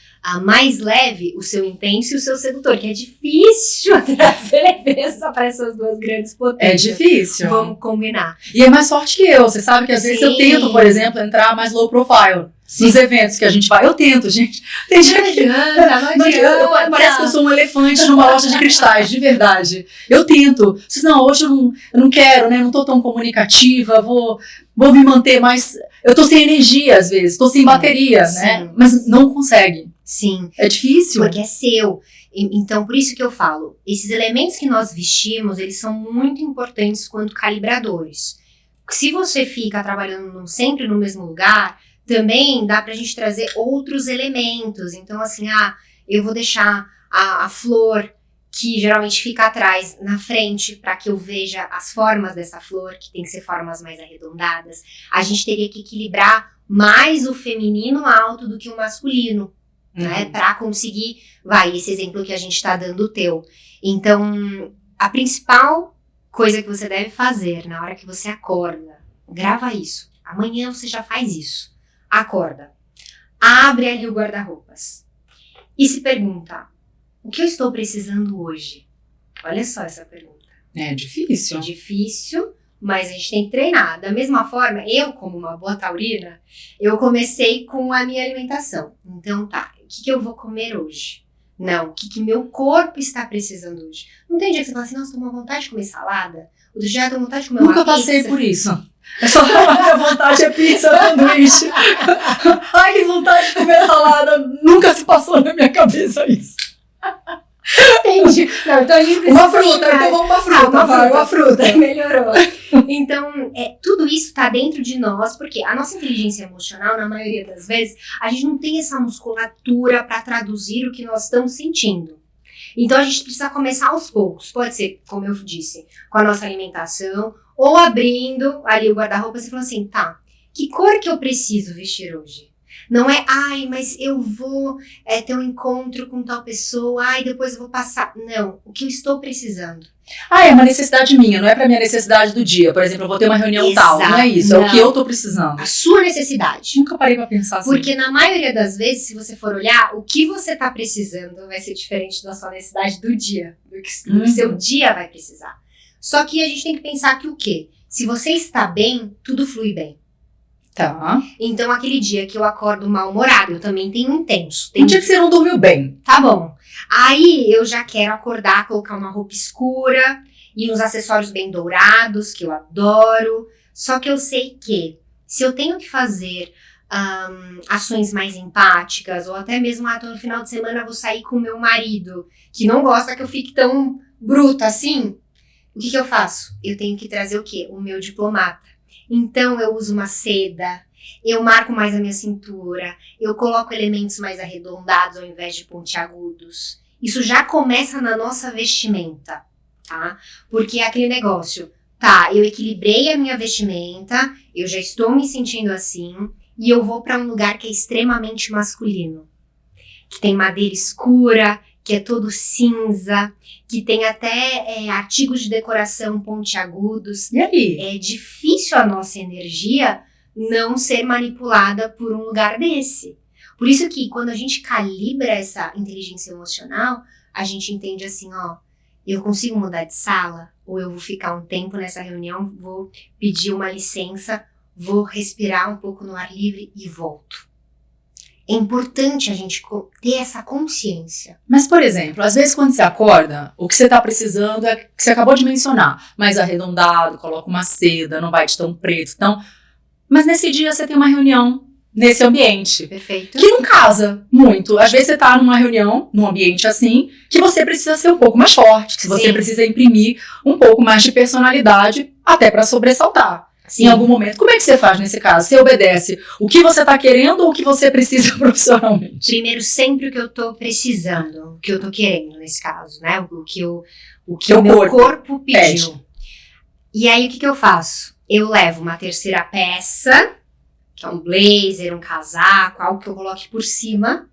mais leve, o seu intenso e o seu sedutor, que é difícil trazer leveza para essas duas grandes potências. É difícil. Vamos combinar. E é mais forte que eu. Você sabe que às vezes eu tento, por exemplo, entrar mais low profile. Nos eventos que a gente vai. Eu tento, gente. Tem dia que... Não adianta. Parece que eu sou um elefante numa loja de cristais, de verdade. Eu tento. Não, hoje eu não quero, né? Não tô tão comunicativa, vou me manter mais... Eu tô sem energia, às vezes. Tô sem bateria, né? Mas não consegue. Sim. É difícil. Porque é seu. Então, por isso que eu falo, esses elementos que nós vestimos, eles são muito importantes quanto calibradores. Se você fica trabalhando sempre no mesmo lugar... Também dá pra gente trazer outros elementos. Então, assim, eu vou deixar a flor, que geralmente fica atrás, na frente, para que eu veja as formas dessa flor, que tem que ser formas mais arredondadas. A gente teria que equilibrar mais o feminino alto do que o masculino, né? Pra conseguir, esse exemplo que a gente tá dando teu. Então, a principal coisa que você deve fazer na hora que você acorda, grava isso. Amanhã você já faz isso. Acorda, abre ali o guarda-roupas e se pergunta, o que eu estou precisando hoje? Olha só essa pergunta. É difícil. É difícil, mas a gente tem que treinar. Da mesma forma, eu, como uma boa taurina, eu comecei com a minha alimentação. Então o que eu vou comer hoje? Não, o que meu corpo está precisando hoje? Não tem dia que você fala assim, nossa, tô com vontade de comer salada? Outro dia eu tô com vontade de comer uma pizza. Nunca passei por isso. É só a minha vontade é pizza, sanduíche. Ai, que vontade de comer salada. Nunca se passou na minha cabeça isso. Entendi. Não, então a gente precisa... Uma fruta, então vamos uma fruta. Melhorou. Então, tudo isso está dentro de nós, porque a nossa inteligência emocional, na maioria das vezes, a gente não tem essa musculatura para traduzir o que nós estamos sentindo. Então, a gente precisa começar aos poucos. Pode ser, como eu disse, com a nossa alimentação, ou abrindo ali o guarda-roupa e falando assim, que cor que eu preciso vestir hoje? Não é, mas eu vou ter um encontro com tal pessoa, depois eu vou passar. Não, o que eu estou precisando. É uma necessidade minha, não é pra minha necessidade do dia. Por exemplo, eu vou ter uma reunião tal, não é isso, é o que eu tô precisando. A sua necessidade. Nunca parei pra pensar assim. Porque na maioria das vezes, se você for olhar, o que você tá precisando vai ser diferente da sua necessidade do dia, do que o seu dia vai precisar. Só que a gente tem que pensar que o quê? Se você está bem, tudo flui bem. Tá. Então, aquele dia que eu acordo mal-humorado, eu também tenho intenso. Um dia que você não dormiu bem. Tá bom. Aí, eu já quero acordar, colocar uma roupa escura e uns acessórios bem dourados, que eu adoro. Só que eu sei que, se eu tenho que fazer ações mais empáticas, ou até mesmo no final de semana eu vou sair com o meu marido, que não gosta que eu fique tão bruta assim, o que eu faço? Eu tenho que trazer o quê? O meu diplomata. Então, eu uso uma seda, eu marco mais a minha cintura, eu coloco elementos mais arredondados ao invés de pontiagudos. Isso já começa na nossa vestimenta, tá? Porque é aquele negócio, eu equilibrei a minha vestimenta, eu já estou me sentindo assim, e eu vou para um lugar que é extremamente masculino, que tem madeira escura, que é todo cinza, que tem até artigos de decoração pontiagudos. E aí? É difícil a nossa energia não ser manipulada por um lugar desse. Por isso que quando a gente calibra essa inteligência emocional, a gente entende assim, ó, eu consigo mudar de sala? Ou eu vou ficar um tempo nessa reunião, vou pedir uma licença, vou respirar um pouco no ar livre e volto. É importante a gente ter essa consciência. Mas, por exemplo, às vezes quando você acorda, o que você está precisando é o que você acabou de mencionar, mais arredondado, coloca uma seda, não vai de tão preto, tão... Mas nesse dia você tem uma reunião nesse ambiente. Perfeito. Que não casa muito. Às vezes você está numa reunião, num ambiente assim, que você precisa ser um pouco mais forte, que você precisa imprimir um pouco mais de personalidade até para sobressaltar. Sim. Em algum momento. Como é que você faz nesse caso? Você obedece o que você está querendo ou o que você precisa profissionalmente? Primeiro, sempre o que eu estou precisando, o que eu estou querendo nesse caso, né? O que o meu corpo pediu. Pede. E aí, o que eu faço? Eu levo uma terceira peça, que é um blazer, um casaco, algo que eu coloque por cima,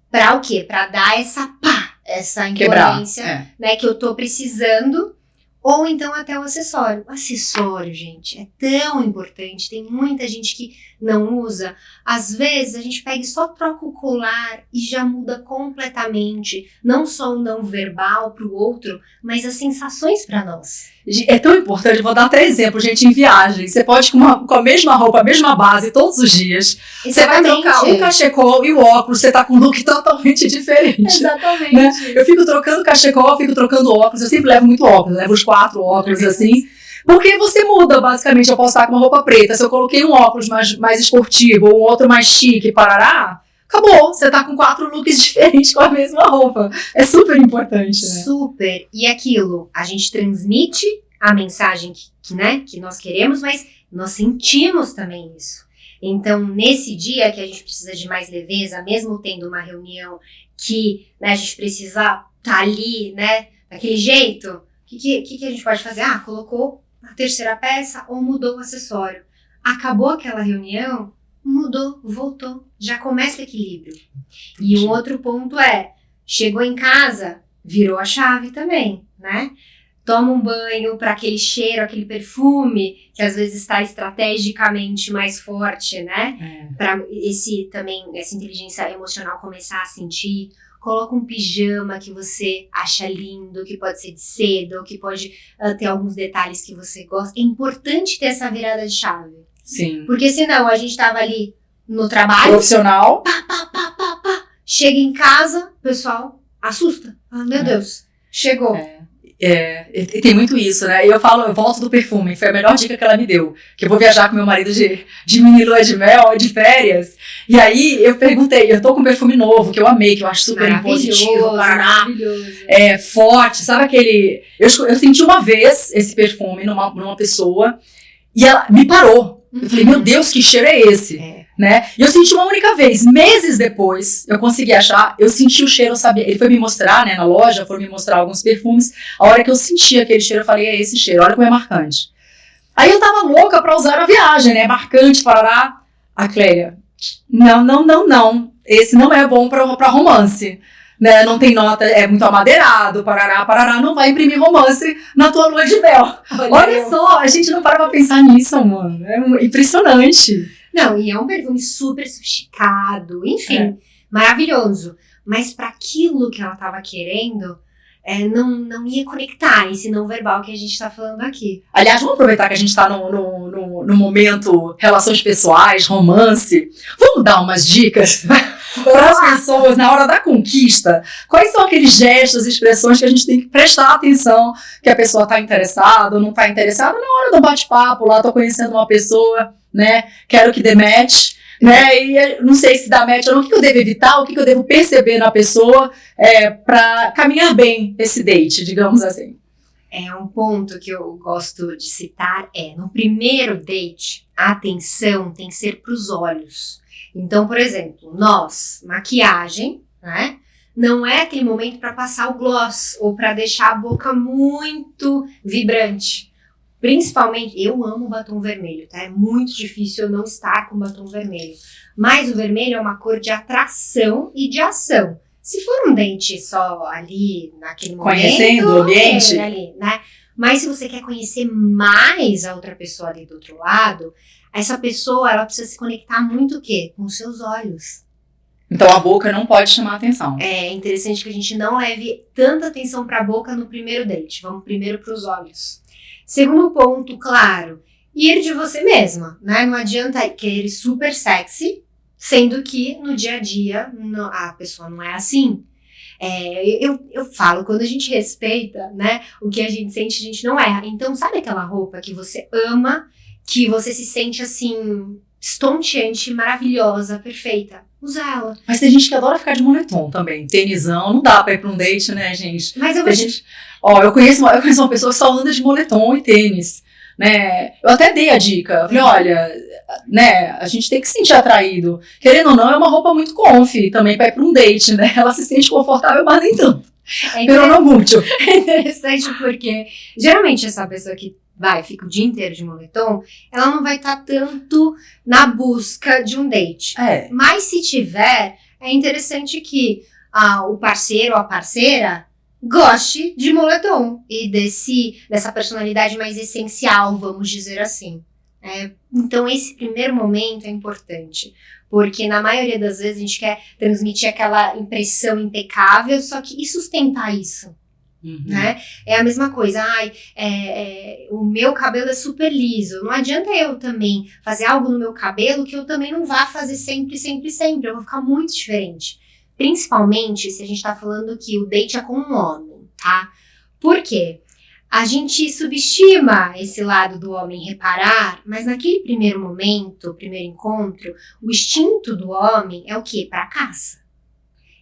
para o quê? Para dar essa imponência, né, que eu tô precisando, ou então até o acessório. O acessório, gente, é tão importante, tem muita gente que não usa. Às vezes a gente pega e só troca o colar e já muda completamente, não só o não verbal pro outro, mas as sensações para nós. É tão importante, vou dar até exemplo, gente, em viagem. Você pode com a mesma roupa, a mesma base todos os dias. Exatamente. Você vai trocar o cachecol e o óculos, você tá com um look totalmente diferente. Exatamente. Né? Eu fico trocando cachecol, fico trocando óculos, eu sempre levo muito óculos, levo os 4 óculos assim. Porque você muda, basicamente. Eu posso estar com uma roupa preta, se eu coloquei um óculos mais esportivo ou um outro mais chique, parará, acabou, você tá com 4 looks diferentes com a mesma roupa. É super importante, né? Super. E aquilo, a gente transmite a mensagem que nós queremos, mas nós sentimos também isso. Então, nesse dia que a gente precisa de mais leveza, mesmo tendo uma reunião que, né, a gente precisa estar ali, né, daquele jeito, o que a gente pode fazer? Colocou a terceira peça ou mudou o acessório. Acabou aquela reunião, mudou, voltou, já começa o equilíbrio. E um outro ponto chegou em casa, virou a chave também, né? Toma um banho para aquele cheiro, aquele perfume, que às vezes está estrategicamente mais forte, né? Para essa inteligência emocional começar a sentir. Coloca um pijama que você acha lindo, que pode ser de seda, ou que pode ter alguns detalhes que você gosta. É importante ter essa virada de chave. Sim. Porque senão a gente tava ali no trabalho. Profissional. Chega em casa, o pessoal assusta. Meu Deus, chegou. E tem muito isso, né? E eu volto do perfume, foi a melhor dica que ela me deu. Que eu vou viajar com meu marido de mini lua de mel, de férias. E aí eu perguntei, eu tô com um perfume novo, que eu amei, que eu acho super positivo. Maravilhoso. Forte, sabe aquele... Eu senti uma vez esse perfume numa pessoa e ela me parou. Eu falei, meu Deus, que cheiro é esse? Né? E eu senti uma única vez, meses depois, eu consegui achar, eu senti o cheiro, eu sabia, ele foi me mostrar, né, na loja, foi me mostrar alguns perfumes, a hora que eu senti aquele cheiro, eu falei, é esse cheiro, olha como é marcante. Aí eu tava louca pra usar na viagem, né, marcante, parará. A Clélia, não, esse não é bom pra romance. Né, não tem nota, é muito amadeirado, parará, não vai imprimir romance na tua lua de mel. Olha só, a gente não para pra pensar nisso, mano, é impressionante. Não, e é um perfume super sofisticado, enfim, maravilhoso. Mas para aquilo que ela tava querendo, não ia conectar esse não verbal que a gente tá falando aqui. Aliás, vamos aproveitar que a gente tá no momento relações pessoais, romance. Vamos dar umas dicas para as pessoas na hora da conquista. Quais são aqueles gestos, expressões que a gente tem que prestar atenção que a pessoa tá interessada ou não tá interessada na hora do bate-papo lá, tô conhecendo uma pessoa, né, quero que dê match, né, e não sei se dá match ou não, o que eu devo evitar, o que eu devo perceber na pessoa para caminhar bem esse date, digamos assim. Um ponto que eu gosto de citar no primeiro date, a atenção tem que ser para os olhos. Então, por exemplo, maquiagem, né, não é aquele momento para passar o gloss ou para deixar a boca muito vibrante. Principalmente, eu amo batom vermelho, tá? É muito difícil eu não estar com batom vermelho. Mas o vermelho é uma cor de atração e de ação. Se for um date só ali, naquele momento... Conhecendo o ambiente. Ali, né? Mas se você quer conhecer mais a outra pessoa ali do outro lado, essa pessoa, ela precisa se conectar muito o quê? Com os seus olhos. Então a boca não pode chamar atenção. É interessante que a gente não leve tanta atenção para a boca no primeiro date. Vamos primeiro para os olhos. Segundo ponto, claro, ir de você mesma, né? Não adianta querer super sexy, sendo que no dia a dia a pessoa não é assim. Eu falo, quando a gente respeita, né, o que a gente sente, a gente não erra. Então, sabe aquela roupa que você ama, que você se sente assim, estonteante, maravilhosa, perfeita? Usa ela. Mas tem gente que adora ficar de moletom também. Tenisão, não dá pra ir pra um date, né, gente? Mas eu eu conheço uma pessoa que só anda de moletom e tênis, né? Eu até dei a dica. Eu falei, olha, né, a gente tem que se sentir atraído. Querendo ou não, é uma roupa muito comfy também pra ir pra um date, né? Ela se sente confortável, mas nem tanto. Pero não muito. É interessante porque, geralmente, essa pessoa que fica o dia inteiro de moletom, ela não vai estar tanto na busca de um date. Mas se tiver, é interessante que o parceiro ou a parceira goste de moletom e dessa personalidade mais essencial, vamos dizer assim. Então esse primeiro momento é importante, porque na maioria das vezes a gente quer transmitir aquela impressão impecável, só que e sustentar isso? Né? É a mesma coisa, o meu cabelo é super liso, não adianta eu também fazer algo no meu cabelo que eu também não vá fazer sempre, eu vou ficar muito diferente. Principalmente se a gente tá falando que o date é com um homem, tá? Por quê? A gente subestima esse lado do homem reparar, mas naquele primeiro momento, primeiro encontro, o instinto do homem é o quê? Pra caça.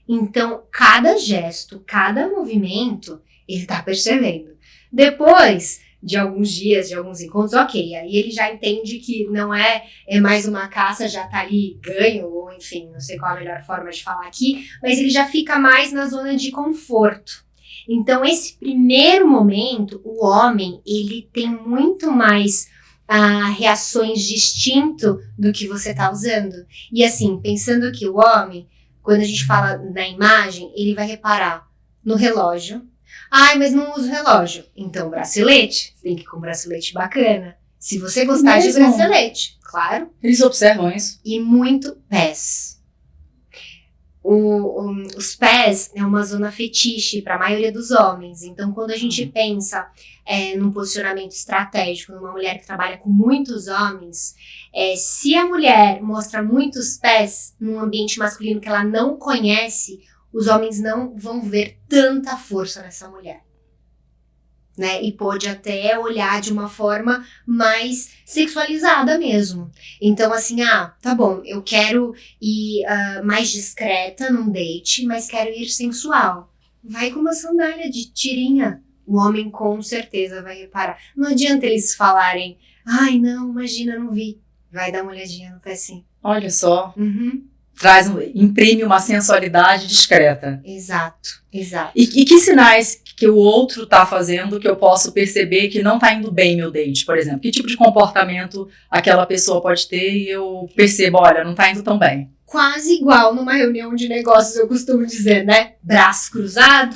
Então, cada gesto, cada movimento, ele tá percebendo. Depois de alguns dias, de alguns encontros, ok, aí ele já entende que não é mais uma caça, já tá ali ganho, ou enfim, não sei qual a melhor forma de falar aqui, mas ele já fica mais na zona de conforto. Então, esse primeiro momento, o homem, ele tem muito mais reações de instinto do que você tá usando. E assim, pensando que o homem, quando a gente fala na imagem, ele vai reparar no relógio. Mas não uso relógio. Então, bracelete. Você tem que ir com um bracelete bacana. Se você gostar de bracelete, claro. Eles observam isso. E muito pés. Os pés é uma zona fetiche para a maioria dos homens. Então, quando a gente pensa num posicionamento estratégico, numa mulher que trabalha com muitos homens, se a mulher mostra muitos pés num ambiente masculino que ela não conhece, os homens não vão ver tanta força nessa mulher, né? E pode até olhar de uma forma mais sexualizada mesmo. Então, assim, tá bom, eu quero ir mais discreta num date, mas quero ir sensual. Vai com uma sandália de tirinha. O homem com certeza vai reparar. Não adianta eles falarem, não, imagina, não vi. Vai dar uma olhadinha no pé sim. Olha só. Imprime uma sensualidade discreta. Exato. E que sinais que o outro tá fazendo que eu posso perceber que não tá indo bem meu date, por exemplo? Que tipo de comportamento aquela pessoa pode ter e eu percebo, olha, não tá indo tão bem? Quase igual numa reunião de negócios, eu costumo dizer, né? Braço cruzado.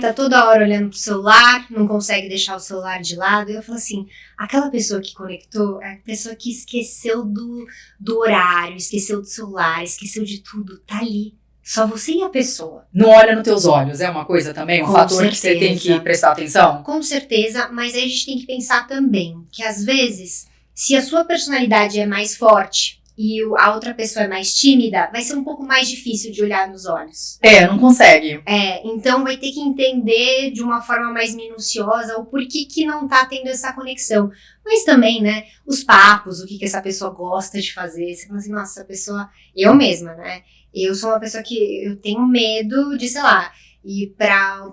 Tá toda hora olhando pro celular, não consegue deixar o celular de lado. Eu falo assim, aquela pessoa que conectou é a pessoa que esqueceu do horário, esqueceu do celular, esqueceu de tudo, tá ali. Só você e a pessoa. Não olha nos teus olhos, é uma coisa também? Um fator que você tem que prestar atenção? Com certeza, mas aí a gente tem que pensar também que às vezes, se a sua personalidade é mais forte e a outra pessoa é mais tímida, vai ser um pouco mais difícil de olhar nos olhos. Não consegue. Então vai ter que entender de uma forma mais minuciosa o porquê que não tá tendo essa conexão. Mas também, né, os papos, o que essa pessoa gosta de fazer. Você fala assim, nossa, essa pessoa... Eu mesma, né? Eu sou uma pessoa que eu tenho medo de, sei lá, ir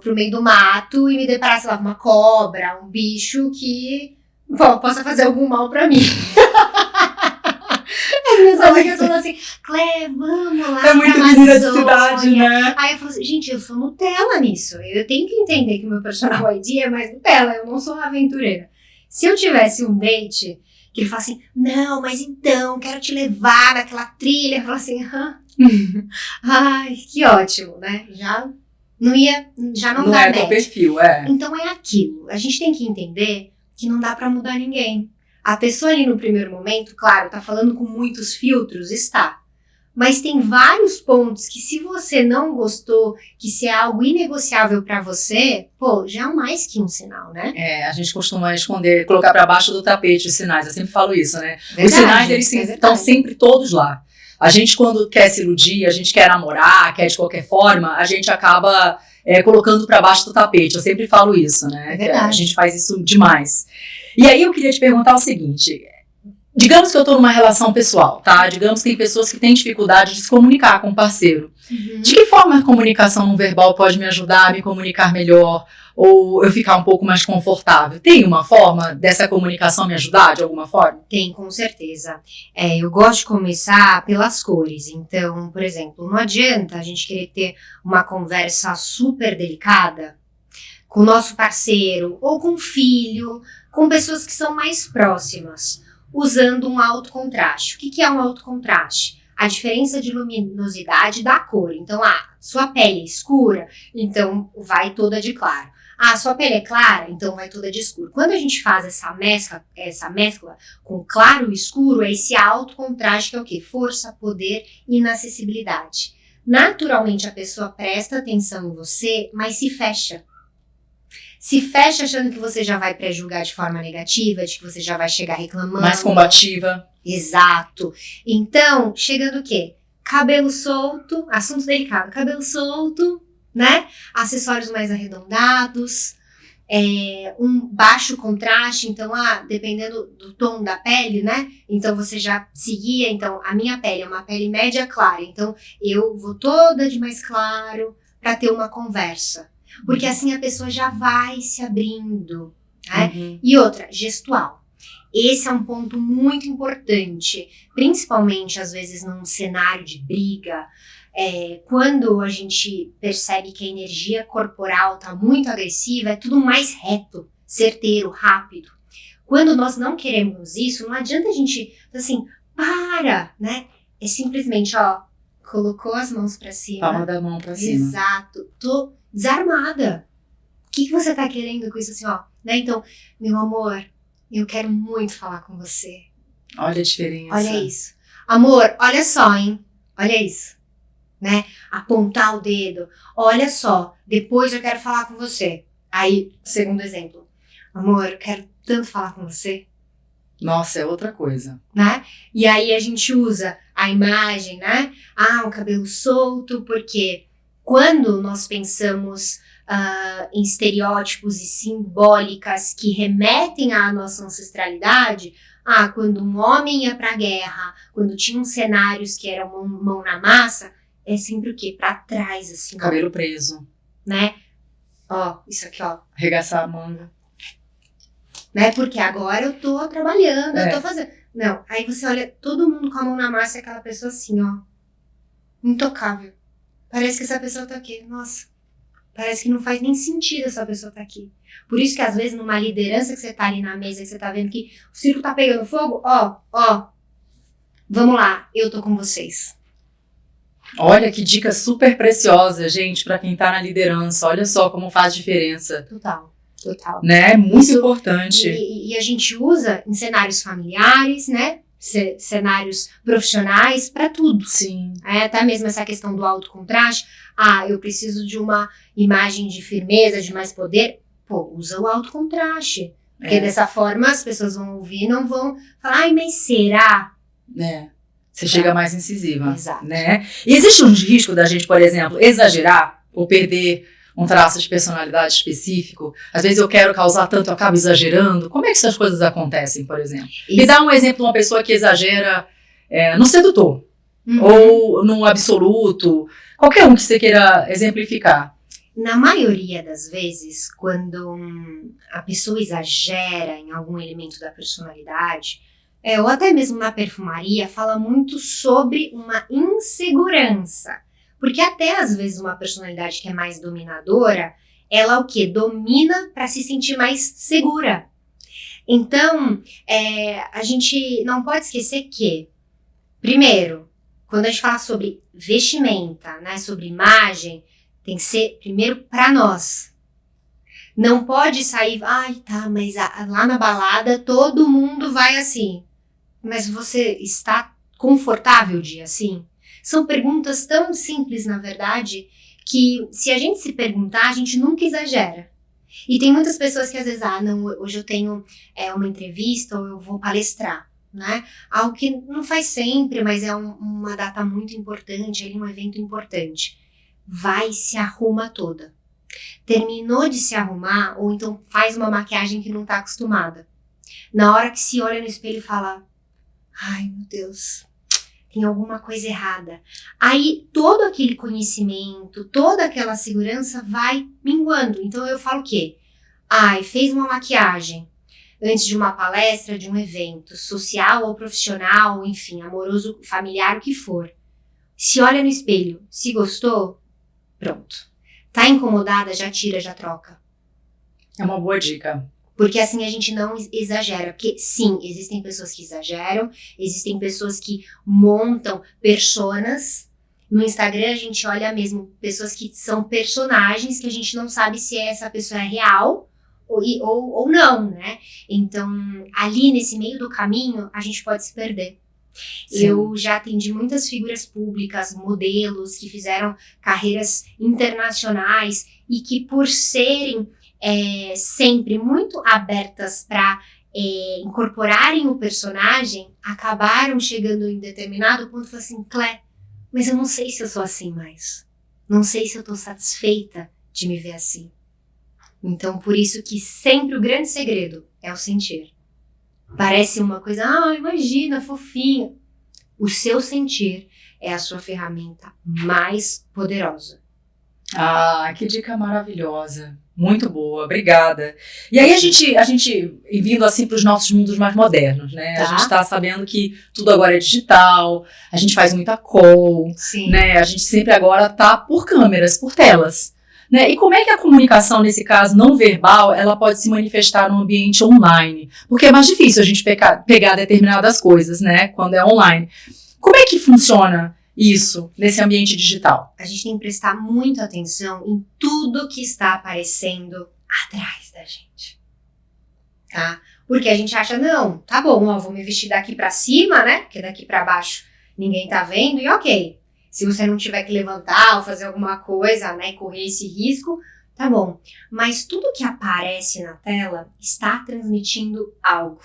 pro meio do mato e me deparar, sei lá, com uma cobra, um bicho que possa fazer algum mal pra mim. As minhas amigas falam assim, Clé, vamos lá. É muito menina de cidade, né? Aí eu falo assim, gente, eu sou Nutella nisso. Eu tenho que entender que o meu personal ID é mais Nutella, eu não sou aventureira. Se eu tivesse um date que ele fala assim, não, mas então, quero te levar naquela trilha, eu falo assim, ai, que ótimo, né? Já não dá é teu perfil, Então é aquilo, a gente tem que entender que não dá pra mudar ninguém. A pessoa ali no primeiro momento, claro, tá falando com muitos filtros, está. Mas tem vários pontos que se você não gostou, que se é algo inegociável pra você, pô, já é mais que um sinal, né? A gente costuma esconder, colocar pra baixo do tapete os sinais, eu sempre falo isso, né? Verdade, os sinais, eles estão sempre todos lá. A gente, quando quer se iludir, a gente quer namorar, quer de qualquer forma, a gente acaba colocando pra baixo do tapete, eu sempre falo isso, né? A gente faz isso demais. E aí eu queria te perguntar o seguinte... Digamos que eu tô numa relação pessoal, tá? Digamos que tem pessoas que têm dificuldade de se comunicar com o parceiro. De que forma a comunicação não verbal pode me ajudar a me comunicar melhor? Ou eu ficar um pouco mais confortável? Tem uma forma dessa comunicação me ajudar de alguma forma? Tem, com certeza. Eu gosto de começar pelas cores. Então, por exemplo, não adianta a gente querer ter uma conversa super delicada com o nosso parceiro, ou com o filho, com pessoas que são mais próximas, usando um alto contraste. O que é um alto contraste? A diferença de luminosidade da cor. Então, sua pele é escura, então vai toda de claro. Sua pele é clara, então vai toda de escuro. Quando a gente faz essa mescla com claro e escuro, é esse alto contraste que é o quê? Força, poder e inacessibilidade. Naturalmente, a pessoa presta atenção em você, mas se fecha. Se fecha achando que você já vai pré-julgar de forma negativa, de que você já vai chegar reclamando. Mais combativa. Exato. Então, chegando o quê? Cabelo solto, assunto delicado, cabelo solto, né? Acessórios mais arredondados, um baixo contraste, então, dependendo do tom da pele, né? Então, você já seguia, então, a minha pele é uma pele média clara, então, eu vou toda de mais claro para ter uma conversa. Porque assim a pessoa já vai se abrindo, né? E outra, gestual. Esse é um ponto muito importante, principalmente às vezes num cenário de briga, quando a gente percebe que a energia corporal tá muito agressiva, é tudo mais reto, certeiro, rápido. Quando nós não queremos isso, não adianta a gente, assim, né? É simplesmente, colocou as mãos pra cima. Palma da mão pra cima. Exato. Tô desarmada. O que você tá querendo com isso, assim, né? Então, meu amor, eu quero muito falar com você. Olha a diferença. Olha isso. Amor, olha só, hein? Olha isso. Né? Apontar o dedo. Olha só, depois eu quero falar com você. Aí, segundo exemplo. Amor, eu quero tanto falar com você. Nossa, é outra coisa. Né? E aí a gente usa a imagem, né? Um cabelo solto, porque quando nós pensamos em estereótipos e simbólicas que remetem à nossa ancestralidade, quando um homem ia pra guerra, quando tinham cenários que eram mão na massa, é sempre o quê? Pra trás, assim. Cabelo preso. Né? Isso aqui, Arregaçar a manga. Né? Porque agora eu tô trabalhando, eu tô fazendo. Não, aí você olha todo mundo com a mão na massa e aquela pessoa assim, intocável. Parece que essa pessoa tá aqui. Nossa, parece que não faz nem sentido essa pessoa tá aqui. Por isso que às vezes numa liderança que você tá ali na mesa, que você tá vendo que o circo tá pegando fogo, vamos lá, eu tô com vocês. Olha que dica super preciosa, gente, pra quem tá na liderança. Olha só como faz diferença. Total. Né? Muito importante. E a gente usa em cenários familiares, né? Cenários profissionais, para tudo. Sim. Até mesmo essa questão do alto contraste. Eu preciso de uma imagem de firmeza, de mais poder. Usa o alto contraste. Porque dessa forma as pessoas vão ouvir e não vão falar, mas será? Você chega mais incisiva. Exato. Né? E existe um risco da gente, por exemplo, exagerar ou perder um traço de personalidade específico? Às vezes eu quero causar tanto, eu acabo exagerando. Como é que essas coisas acontecem, por exemplo? Me dá um exemplo de uma pessoa que exagera no sedutor, ou no absoluto, qualquer um que você queira exemplificar. Na maioria das vezes, quando a pessoa exagera em algum elemento da personalidade, ou até mesmo na perfumaria, fala muito sobre uma insegurança. Porque até às vezes uma personalidade que é mais dominadora, ela o quê? Domina para se sentir mais segura. Então, a gente não pode esquecer que, primeiro, quando a gente fala sobre vestimenta, né, sobre imagem, tem que ser primeiro para nós. Não pode sair, tá, mas lá na balada todo mundo vai assim. Mas você está confortável de ir assim? São perguntas tão simples, na verdade, que se a gente se perguntar, a gente nunca exagera. E tem muitas pessoas que às vezes, não, hoje eu tenho uma entrevista ou eu vou palestrar, né? Algo que não faz sempre, mas é uma data muito importante, um evento importante. Vai e se arruma toda. Terminou de se arrumar, ou então faz uma maquiagem que não está acostumada. Na hora que se olha no espelho e fala, ai meu Deus, tem alguma coisa errada. Aí todo aquele conhecimento, toda aquela segurança vai minguando. Então eu falo o quê? Fez uma maquiagem antes de uma palestra, de um evento social ou profissional, enfim, amoroso, familiar, o que for. Se olha no espelho, se gostou, pronto. Tá incomodada, já tira, já troca. É uma boa dica. Porque assim a gente não exagera. Porque sim, existem pessoas que exageram, existem pessoas que montam personas. No Instagram a gente olha mesmo pessoas que são personagens que a gente não sabe se essa pessoa é real ou não, né? Então, ali nesse meio do caminho, a gente pode se perder. Sim. Eu já atendi muitas figuras públicas, modelos que fizeram carreiras internacionais e que por serem sempre muito abertas para incorporarem o personagem, acabaram chegando em determinado ponto e falaram assim, Clé, mas eu não sei se eu sou assim mais. Não sei se eu tô satisfeita de me ver assim. Então, por isso que sempre o grande segredo é o sentir. Parece uma coisa, imagina, fofinho. O seu sentir é a sua ferramenta mais poderosa. Que dica maravilhosa. Muito boa, obrigada. E aí a gente vindo assim para os nossos mundos mais modernos, né? Tá. A gente está sabendo que tudo agora é digital, a gente faz muita call, né? A gente sempre agora tá por câmeras, por telas. Né? E como é que a comunicação, nesse caso, não verbal, ela pode se manifestar no ambiente online? Porque é mais difícil a gente pegar determinadas coisas, né? Quando é online. Como é que funciona isso nesse ambiente digital? A gente tem que prestar muita atenção em tudo que está aparecendo atrás da gente. Tá? Porque a gente acha, não, tá bom, vou me vestir daqui pra cima, né? Porque daqui pra baixo ninguém tá vendo, e ok. Se você não tiver que levantar ou fazer alguma coisa, né, correr esse risco, tá bom. Mas tudo que aparece na tela está transmitindo algo.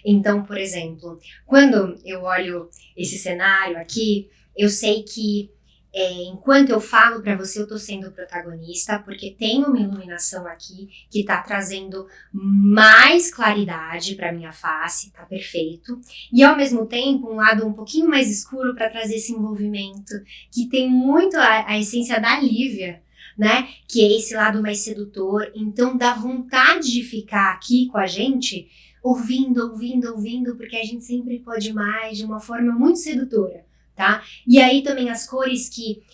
Então, por exemplo, quando eu olho esse cenário aqui, eu sei que enquanto eu falo para você, eu tô sendo protagonista, porque tem uma iluminação aqui que tá trazendo mais claridade para minha face, tá perfeito. E ao mesmo tempo, um lado um pouquinho mais escuro para trazer esse envolvimento, que tem muito a essência da Lívia, né? Que é esse lado mais sedutor. Então dá vontade de ficar aqui com a gente, ouvindo, porque a gente sempre pode mais, de uma forma muito sedutora. Tá? E aí também as cores que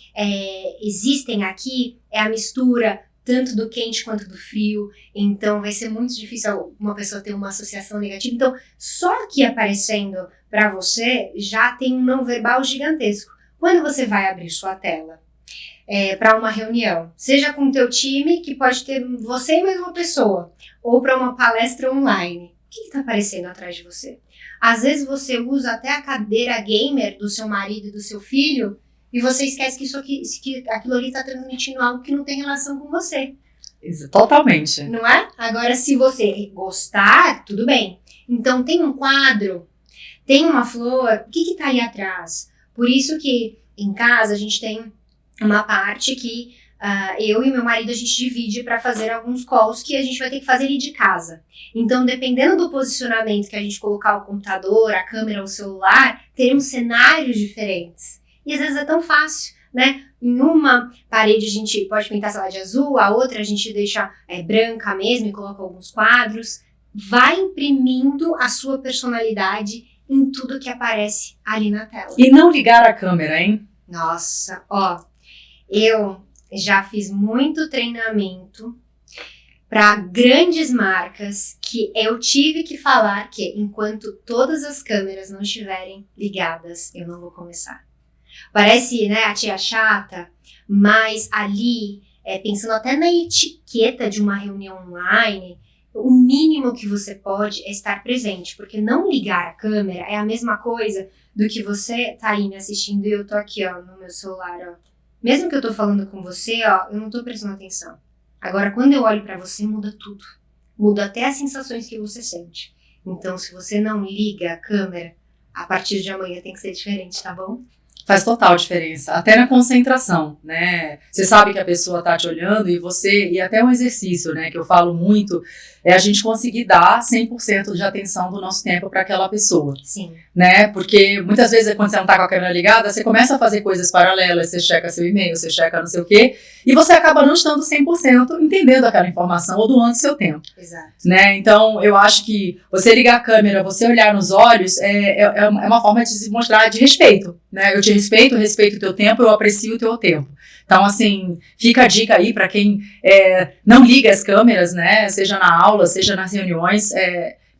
existem aqui é a mistura tanto do quente quanto do frio, então vai ser muito difícil uma pessoa ter uma associação negativa. Então, só aqui aparecendo para você já tem um não verbal gigantesco. Quando você vai abrir sua tela para uma reunião, seja com o teu time, que pode ter você e mais uma pessoa, ou para uma palestra online, o que está aparecendo atrás de você? Às vezes você usa até a cadeira gamer do seu marido e do seu filho e você esquece que aquilo ali está transmitindo algo que não tem relação com você. Totalmente. Não é? Agora, se você gostar, tudo bem. Então, tem um quadro, tem uma flor, o que está ali atrás? Por isso que em casa a gente tem uma parte que eu e meu marido a gente divide para fazer alguns calls que a gente vai ter que fazer ali de casa. Então, dependendo do posicionamento que a gente colocar o computador, a câmera ou o celular, teremos cenários diferentes. E às vezes é tão fácil, né? Em uma parede a gente pode pintar, sei lá, de azul, a outra a gente deixa branca mesmo e coloca alguns quadros. Vai imprimindo a sua personalidade em tudo que aparece ali na tela. E não ligar a câmera, hein? Nossa, eu já fiz muito treinamento para grandes marcas que eu tive que falar que enquanto todas as câmeras não estiverem ligadas, eu não vou começar. Parece, né, a tia chata, mas ali, pensando até na etiqueta de uma reunião online, o mínimo que você pode é estar presente, porque não ligar a câmera é a mesma coisa do que você tá aí me assistindo e eu tô aqui, ó, no meu celular, ó. Mesmo que eu tô falando com você, ó, eu não tô prestando atenção. Agora, quando eu olho pra você, muda tudo. Muda até as sensações que você sente. Então, se você não liga a câmera, a partir de amanhã tem que ser diferente, tá bom? Faz total diferença, até na concentração, né? Você sabe que a pessoa tá te olhando e até um exercício, né, que eu falo muito, é a gente conseguir dar 100% de atenção do nosso tempo para aquela pessoa. Sim. Né? Porque muitas vezes quando você não tá com a câmera ligada, você começa a fazer coisas paralelas, você checa seu e-mail, você checa não sei o quê, e você acaba não estando 100% entendendo aquela informação ou doando seu tempo. Exato. Né? Então, eu acho que você ligar a câmera, você olhar nos olhos, é uma forma de se mostrar de respeito. Né? Eu te respeito o teu tempo, eu aprecio o teu tempo. Então, assim, fica a dica aí para quem não liga as câmeras, né? Seja na aula, seja nas reuniões.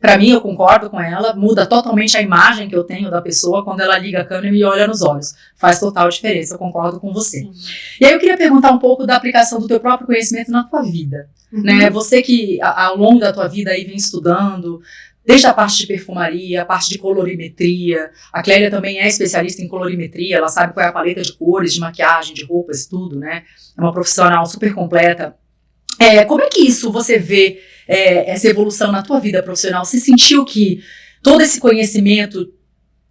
Para mim, eu concordo com ela, muda totalmente a imagem que eu tenho da pessoa quando ela liga a câmera e me olha nos olhos. Faz total diferença, eu concordo com você. Sim. E aí eu queria perguntar um pouco da aplicação do teu próprio conhecimento na tua vida. Uhum. Né? Você que ao longo da tua vida aí vem estudando, desde a parte de perfumaria, a parte de colorimetria. A Clélia também é especialista em colorimetria, ela sabe qual é a paleta de cores, de maquiagem, de roupas, tudo, né? É uma profissional super completa. Como é que isso você vê essa evolução na tua vida profissional? Você sentiu que todo esse conhecimento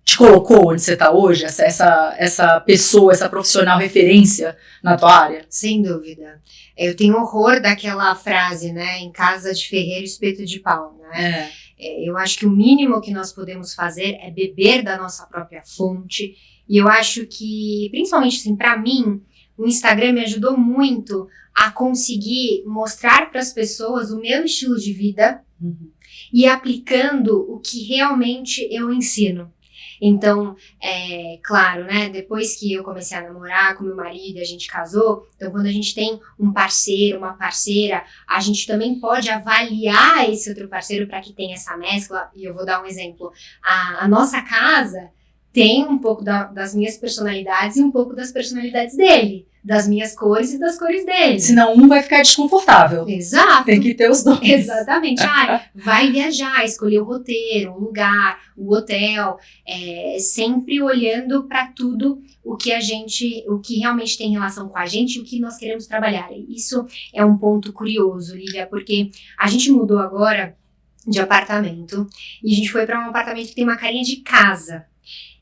te colocou onde você está hoje? Essa pessoa, essa profissional referência na tua área? Sem dúvida. Eu tenho horror daquela frase, né? Em casa de ferreiro, espeto de pau, né? Eu acho que o mínimo que nós podemos fazer é beber da nossa própria fonte. E eu acho que, principalmente assim, para mim, o Instagram me ajudou muito a conseguir mostrar para as pessoas o meu estilo de vida e aplicando o que realmente eu ensino. Então, claro, né, depois que eu comecei a namorar com meu marido e a gente casou, então quando a gente tem um parceiro, uma parceira, a gente também pode avaliar esse outro parceiro para que tenha essa mescla. E eu vou dar um exemplo. A nossa casa tem um pouco das minhas personalidades e um pouco das personalidades dele, das minhas cores e das cores dele. Senão um vai ficar desconfortável. Exato. Tem que ter os dois. Exatamente. Vai viajar, escolher o roteiro, o lugar, o hotel, sempre olhando para tudo o que realmente tem relação com a gente e o que nós queremos trabalhar. E isso é um ponto curioso, Lívia, porque a gente mudou agora de apartamento e a gente foi para um apartamento que tem uma carinha de casa.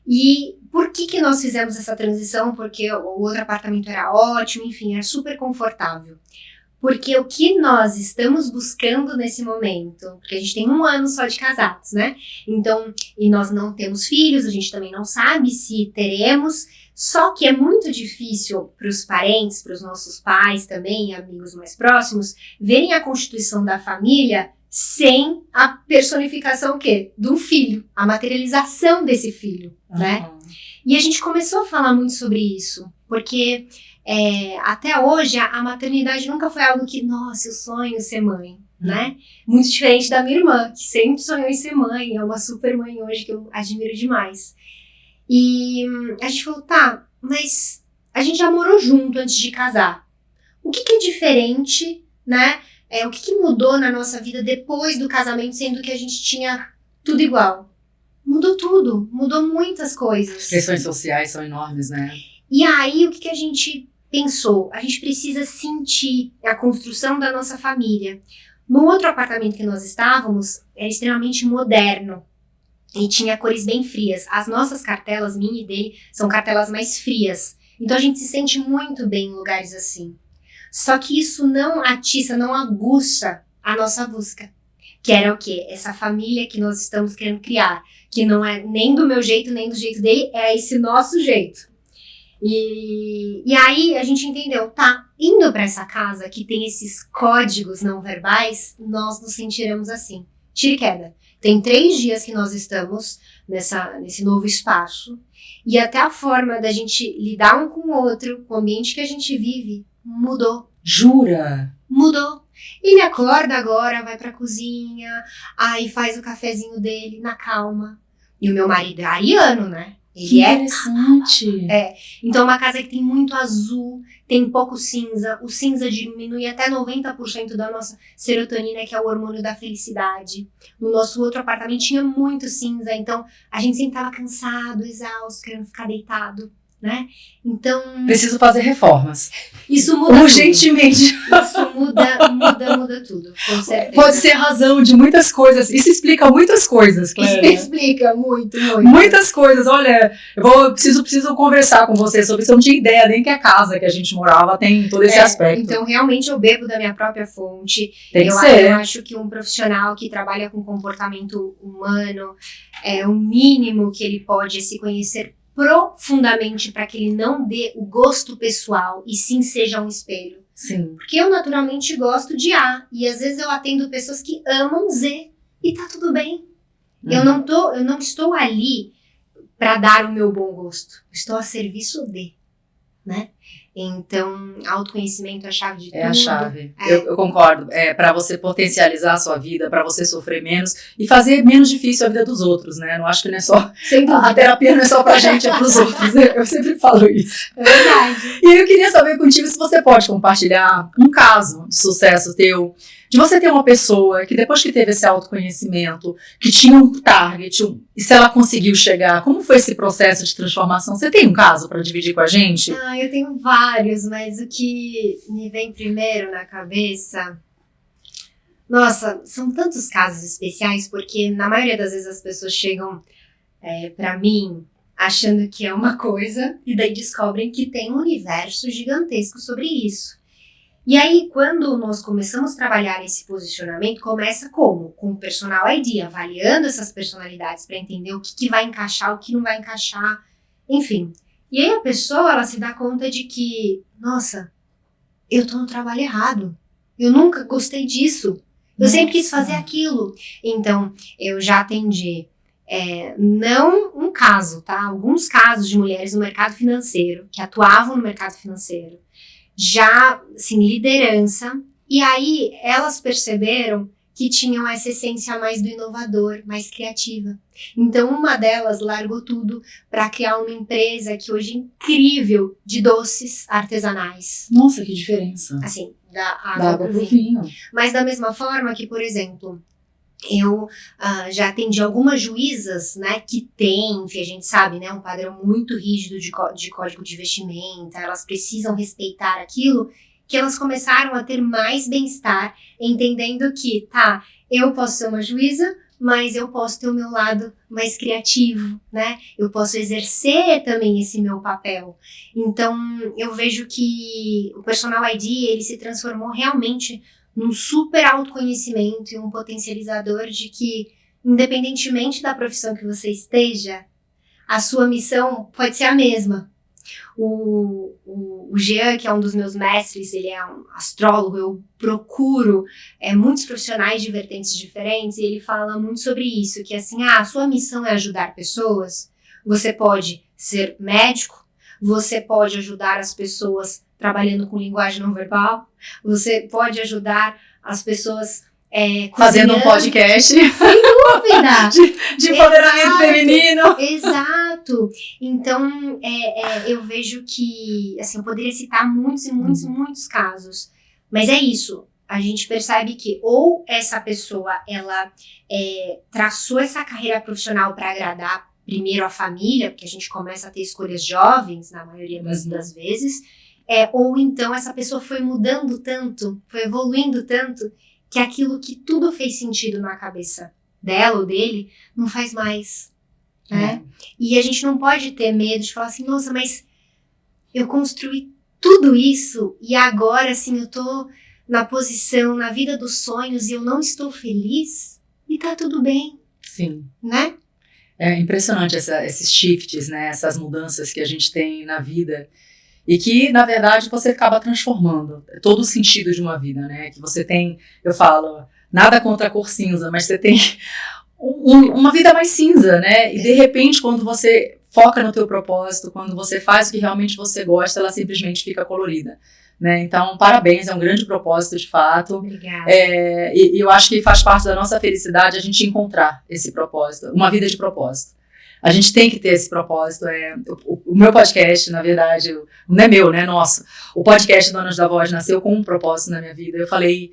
E por que nós fizemos essa transição? Porque o outro apartamento era ótimo, enfim, era super confortável. Porque o que nós estamos buscando nesse momento, porque a gente tem 1 ano só de casados, né? Então, e nós não temos filhos, a gente também não sabe se teremos, só que é muito difícil para os parentes, para os nossos pais também, amigos mais próximos, verem a constituição da família sem a personificação o quê? Do filho, a materialização desse filho, né? E a gente começou a falar muito sobre isso, porque até hoje a maternidade nunca foi algo que, nossa, eu sonho ser mãe, né? Muito diferente da minha irmã, que sempre sonhou em ser mãe, é uma super mãe hoje que eu admiro demais. E a gente falou, tá, mas a gente já morou junto antes de casar. O que é diferente, né? O que mudou na nossa vida depois do casamento, sendo que a gente tinha tudo igual? Mudou tudo, mudou muitas coisas. As pressões sociais são enormes, né? E aí, o que a gente pensou? A gente precisa sentir a construção da nossa família. No outro apartamento que nós estávamos, era extremamente moderno e tinha cores bem frias. As nossas cartelas, minha e dele, são cartelas mais frias. Então a gente se sente muito bem em lugares assim. Só que isso não atiça, não aguça a nossa busca. Que era o quê? Essa família que nós estamos querendo criar. Que não é nem do meu jeito, nem do jeito dele, é esse nosso jeito. E aí a gente entendeu, tá, indo para essa casa que tem esses códigos não verbais, nós nos sentiremos assim. Tira e queda. Tem 3 dias que nós estamos nesse novo espaço. E até a forma da gente lidar um com o outro, com o ambiente que a gente vive, mudou. Jura? Mudou. Ele acorda agora, vai pra cozinha, aí faz o cafezinho dele na calma. E o meu marido é ariano, né? Ele que interessante. Então, uma casa que tem muito azul, tem pouco cinza. O cinza diminui até 90% da nossa serotonina, que é o hormônio da felicidade. No nosso outro apartamento tinha muito cinza, então a gente sempre estava cansado, exausto, querendo ficar deitado, né? Então... Preciso fazer reformas. Isso muda urgentemente. Tudo. Isso muda tudo, com certeza. Pode ser razão de muitas coisas. Isso explica muitas coisas, Clélia. Isso explica muito. Muitas coisas. Olha, preciso conversar com você sobre isso. Eu não tinha ideia nem que a casa que a gente morava tem todo esse aspecto. Então, realmente, eu bebo da minha própria fonte. Tem que ser. Eu acho que um profissional que trabalha com comportamento humano, o mínimo que ele pode é se conhecer profundamente para que ele não dê o gosto pessoal e sim seja um espelho. Sim. Porque eu naturalmente gosto de A e às vezes eu atendo pessoas que amam Z e tá tudo bem. Eu não estou ali para dar o meu bom gosto. Estou a serviço de, né? Então, autoconhecimento é a chave de tudo. É a chave. Eu concordo. Para você potencializar a sua vida, para você sofrer menos e fazer menos difícil a vida dos outros, né? Não acho que não é só... A terapia não é só pra gente, é pros outros. Eu sempre falo isso. É verdade. E eu queria saber contigo se você pode compartilhar um caso de sucesso teu, de você ter uma pessoa que depois que teve esse autoconhecimento, que tinha um target, e se ela conseguiu chegar, como foi esse processo de transformação? Você tem um caso para dividir com a gente? Eu tenho vários, mas o que me vem primeiro na cabeça... Nossa, são tantos casos especiais, porque na maioria das vezes as pessoas chegam para mim achando que é uma coisa, e daí descobrem que tem um universo gigantesco sobre isso. E aí, quando nós começamos a trabalhar esse posicionamento, começa como? Com o Personal ID, avaliando essas personalidades para entender o que vai encaixar, o que não vai encaixar, enfim. E aí a pessoa, ela se dá conta de que, nossa, eu tô no trabalho errado, eu nunca gostei disso, eu sempre quis fazer aquilo. Então, eu já atendi, não um caso, tá? Alguns casos de mulheres no mercado financeiro, que atuavam no mercado financeiro, já, assim, liderança, e aí elas perceberam que tinham essa essência mais do inovador, mais criativa. Então, uma delas largou tudo para criar uma empresa que hoje é incrível, de doces artesanais. Nossa, que diferença. Assim, da água pro vinho. Mas da mesma forma que, por exemplo, eu já atendi algumas juízas, né, que têm, enfim, a gente sabe, né, um padrão muito rígido de código de vestimenta, elas precisam respeitar aquilo, que elas começaram a ter mais bem-estar, entendendo que, tá, eu posso ser uma juíza, mas eu posso ter o meu lado mais criativo, né, eu posso exercer também esse meu papel. Então, eu vejo que o Personal ID, ele se transformou realmente num super autoconhecimento e um potencializador de que, independentemente da profissão que você esteja, a sua missão pode ser a mesma. O Jean, que é um dos meus mestres, ele é um astrólogo, eu procuro muitos profissionais de vertentes diferentes, e ele fala muito sobre isso, que assim, a sua missão é ajudar pessoas, você pode ser médico, você pode ajudar as pessoas trabalhando com linguagem não verbal, você pode ajudar as pessoas fazendo um podcast. Sem dúvida! de empoderamento feminino. Exato! Então, eu vejo que, assim, eu poderia citar muitos e muitos e muitos casos, mas é isso. A gente percebe que ou essa pessoa, ela traçou essa carreira profissional para agradar primeiro a família, porque a gente começa a ter escolhas jovens, na maioria das vezes, ou então essa pessoa foi mudando tanto, foi evoluindo tanto, que aquilo que tudo fez sentido na cabeça dela ou dele, não faz mais, né? E a gente não pode ter medo de falar assim, nossa, mas eu construí tudo isso e agora, assim, eu tô na posição, na vida dos sonhos e eu não estou feliz e tá tudo bem. Sim. Né? É impressionante esses shifts, né? Essas mudanças que a gente tem na vida. E que, na verdade, você acaba transformando todo o sentido de uma vida, né? Que você tem, eu falo, nada contra a cor cinza, mas você tem uma vida mais cinza, né? E, de repente, quando você foca no teu propósito, quando você faz o que realmente você gosta, ela simplesmente fica colorida. né? Então, parabéns, é um grande propósito, de fato. Obrigada. E eu acho que faz parte da nossa felicidade a gente encontrar esse propósito, uma vida de propósito. A gente tem que ter esse propósito. O meu podcast, na verdade, não é meu, né? Nosso. O podcast Donas da Voz nasceu com um propósito na minha vida. Eu falei,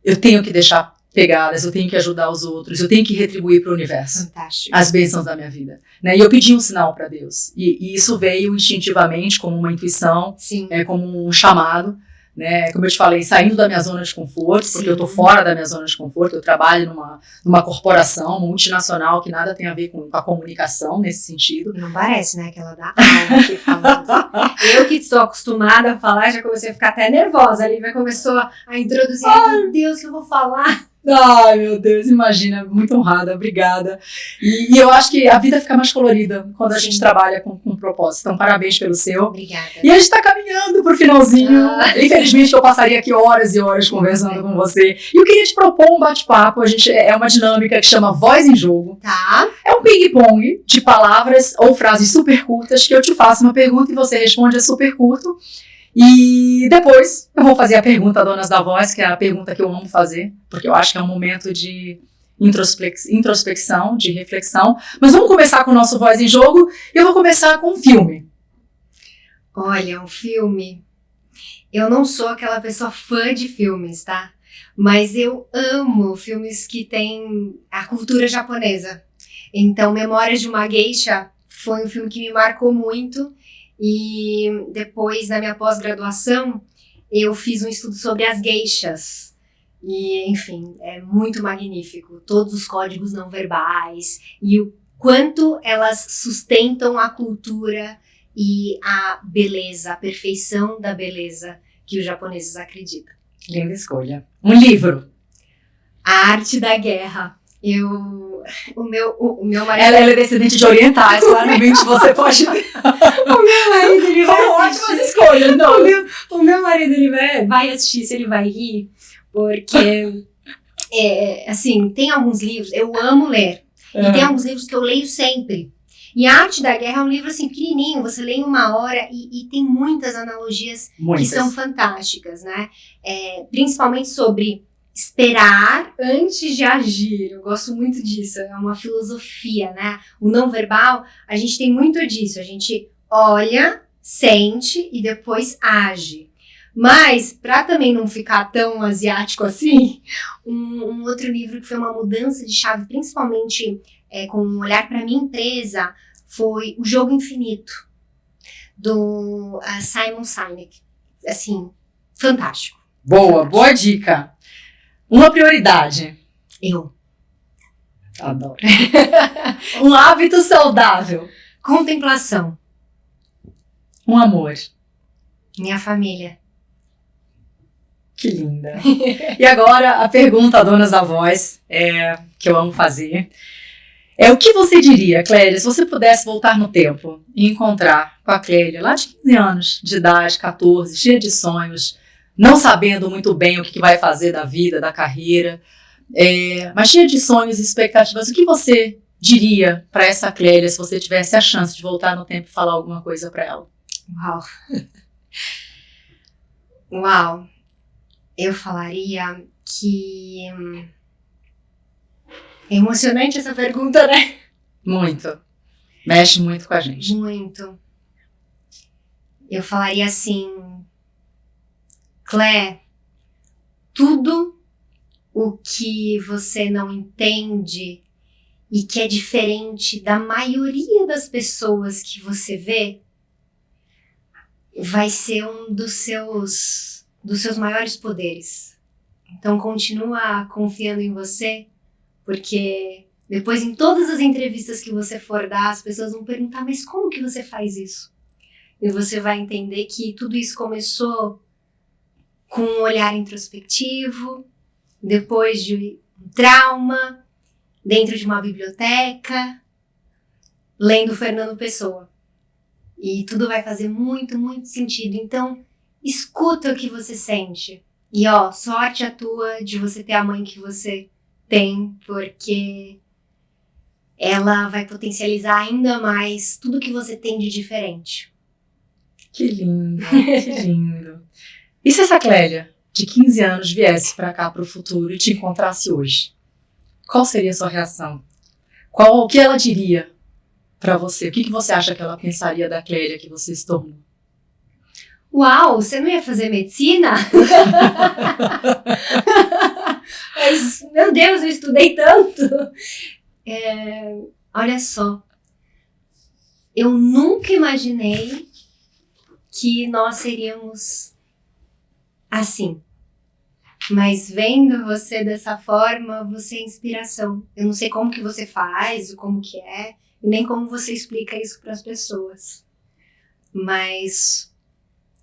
eu tenho que deixar pegadas, eu tenho que ajudar os outros, eu tenho que retribuir para o universo. Fantástico. As bênçãos da minha vida. Né? E eu pedi um sinal para Deus. E isso veio instintivamente, como uma intuição, Sim. Como um chamado. Né? Como eu te falei, saindo da minha zona de conforto, porque Sim. eu estou fora da minha zona de conforto, eu trabalho numa corporação multinacional que nada tem a ver com a comunicação nesse sentido. Não parece, né, que ela dá aula aqui falando. Eu que estou acostumada a falar, já comecei a ficar até nervosa. A Lívia começou a introduzir, ai meu Deus, que eu vou falar. Ai, meu Deus, imagina, muito honrada, obrigada. E eu acho que a vida fica mais colorida quando a gente trabalha com propósito. Então, parabéns pelo seu. Obrigada. E a gente está caminhando pro finalzinho. Infelizmente, eu passaria aqui horas e horas conversando com você. E eu queria te propor um bate-papo. A gente é uma dinâmica que chama Voz em Jogo. Tá. É um ping-pong de palavras ou frases super curtas que eu te faço uma pergunta e você responde, é super curto. E depois eu vou fazer a pergunta a Donas da Voz, que é a pergunta que eu amo fazer, porque eu acho que é um momento de introspecção, de reflexão. Mas vamos começar com o nosso Voz em Jogo. Eu vou começar com um filme. Olha, um filme. Eu não sou aquela pessoa fã de filmes, tá? Mas eu amo filmes que têm a cultura japonesa. Então, Memórias de uma Geisha foi um filme que me marcou muito. E depois, na minha pós-graduação, eu fiz um estudo sobre as geishas. E, enfim, é muito magnífico. Todos os códigos não verbais e o quanto elas sustentam a cultura e a beleza, a perfeição da beleza que os japoneses acreditam. Linda escolha. Um livro. A Arte da Guerra. O meu marido... Ela é descendente de orientais, claramente você pode... O meu marido, ele vai Foram assistir. ótimas escolhas, não. O meu marido, ele vai assistir, se ele vai rir, porque, assim, tem alguns livros, eu amo ler, e tem alguns livros que eu leio sempre. E A Arte da Guerra é um livro, assim, pequenininho, você lê em 1 hora e tem muitas analogias que são fantásticas, né? Principalmente sobre esperar antes de agir. Eu gosto muito disso, é uma filosofia, né? O não verbal, a gente tem muito disso, a gente olha, sente e depois age. Mas, para também não ficar tão asiático assim, um outro livro que foi uma mudança de chave, principalmente com um olhar para minha empresa, foi O Jogo Infinito, do Simon Sinek. Assim, fantástico. Boa dica. Uma prioridade. Eu. Adoro. Um hábito saudável. Contemplação. Um amor. Minha família. Que linda. E agora a pergunta a Donas da Voz, que eu amo fazer. O que você diria, Clélia, se você pudesse voltar no tempo e encontrar com a Clélia, lá de 15 anos de idade, 14, cheia de sonhos, não sabendo muito bem o que vai fazer da vida, da carreira, mas cheia de sonhos e expectativas, o que você diria para essa Clélia se você tivesse a chance de voltar no tempo e falar alguma coisa para ela? Uau! Eu falaria que... É emocionante essa pergunta, né? Muito. Mexe muito com a gente. Muito. Eu falaria assim... Clé, tudo o que você não entende e que é diferente da maioria das pessoas que você vê, vai ser um dos seus maiores poderes. Então continua confiando em você, porque depois em todas as entrevistas que você for dar, as pessoas vão perguntar, mas como que você faz isso? E você vai entender que tudo isso começou com um olhar introspectivo, depois de um trauma, dentro de uma biblioteca, lendo Fernando Pessoa. E tudo vai fazer muito, muito sentido. Então, escuta o que você sente. E sorte a tua de você ter a mãe que você tem, porque ela vai potencializar ainda mais tudo que você tem de diferente. Que lindo, que lindo. E se essa Clélia, de 15 anos, viesse para cá, para o futuro, e te encontrasse hoje? Qual seria a sua reação? O que ela diria para você? O que você acha que ela pensaria da Clélia que você se tornou? Uau, você não ia fazer medicina? Mas, meu Deus, eu estudei tanto. Olha só, eu nunca imaginei que nós seríamos assim. Mas vendo você dessa forma, você é inspiração. Eu não sei como que você faz, como que é, e nem como você explica isso para as pessoas. Mas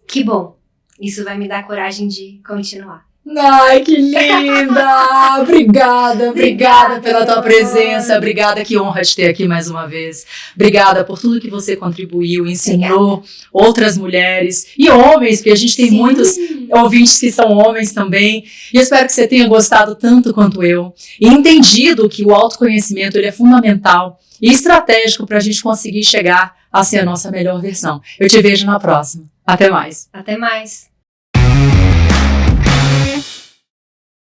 que bom, isso vai me dar coragem de continuar. Ai, que linda! Obrigada pela tua presença. Obrigada, que honra te ter aqui mais uma vez. Obrigada por tudo que você contribuiu, ensinou outras mulheres e homens, porque a gente tem muitos ouvintes que são homens também. E eu espero que você tenha gostado tanto quanto eu e entendido que o autoconhecimento ele é fundamental e estratégico para a gente conseguir chegar a ser a nossa melhor versão. Eu te vejo na próxima. Até mais. Até mais.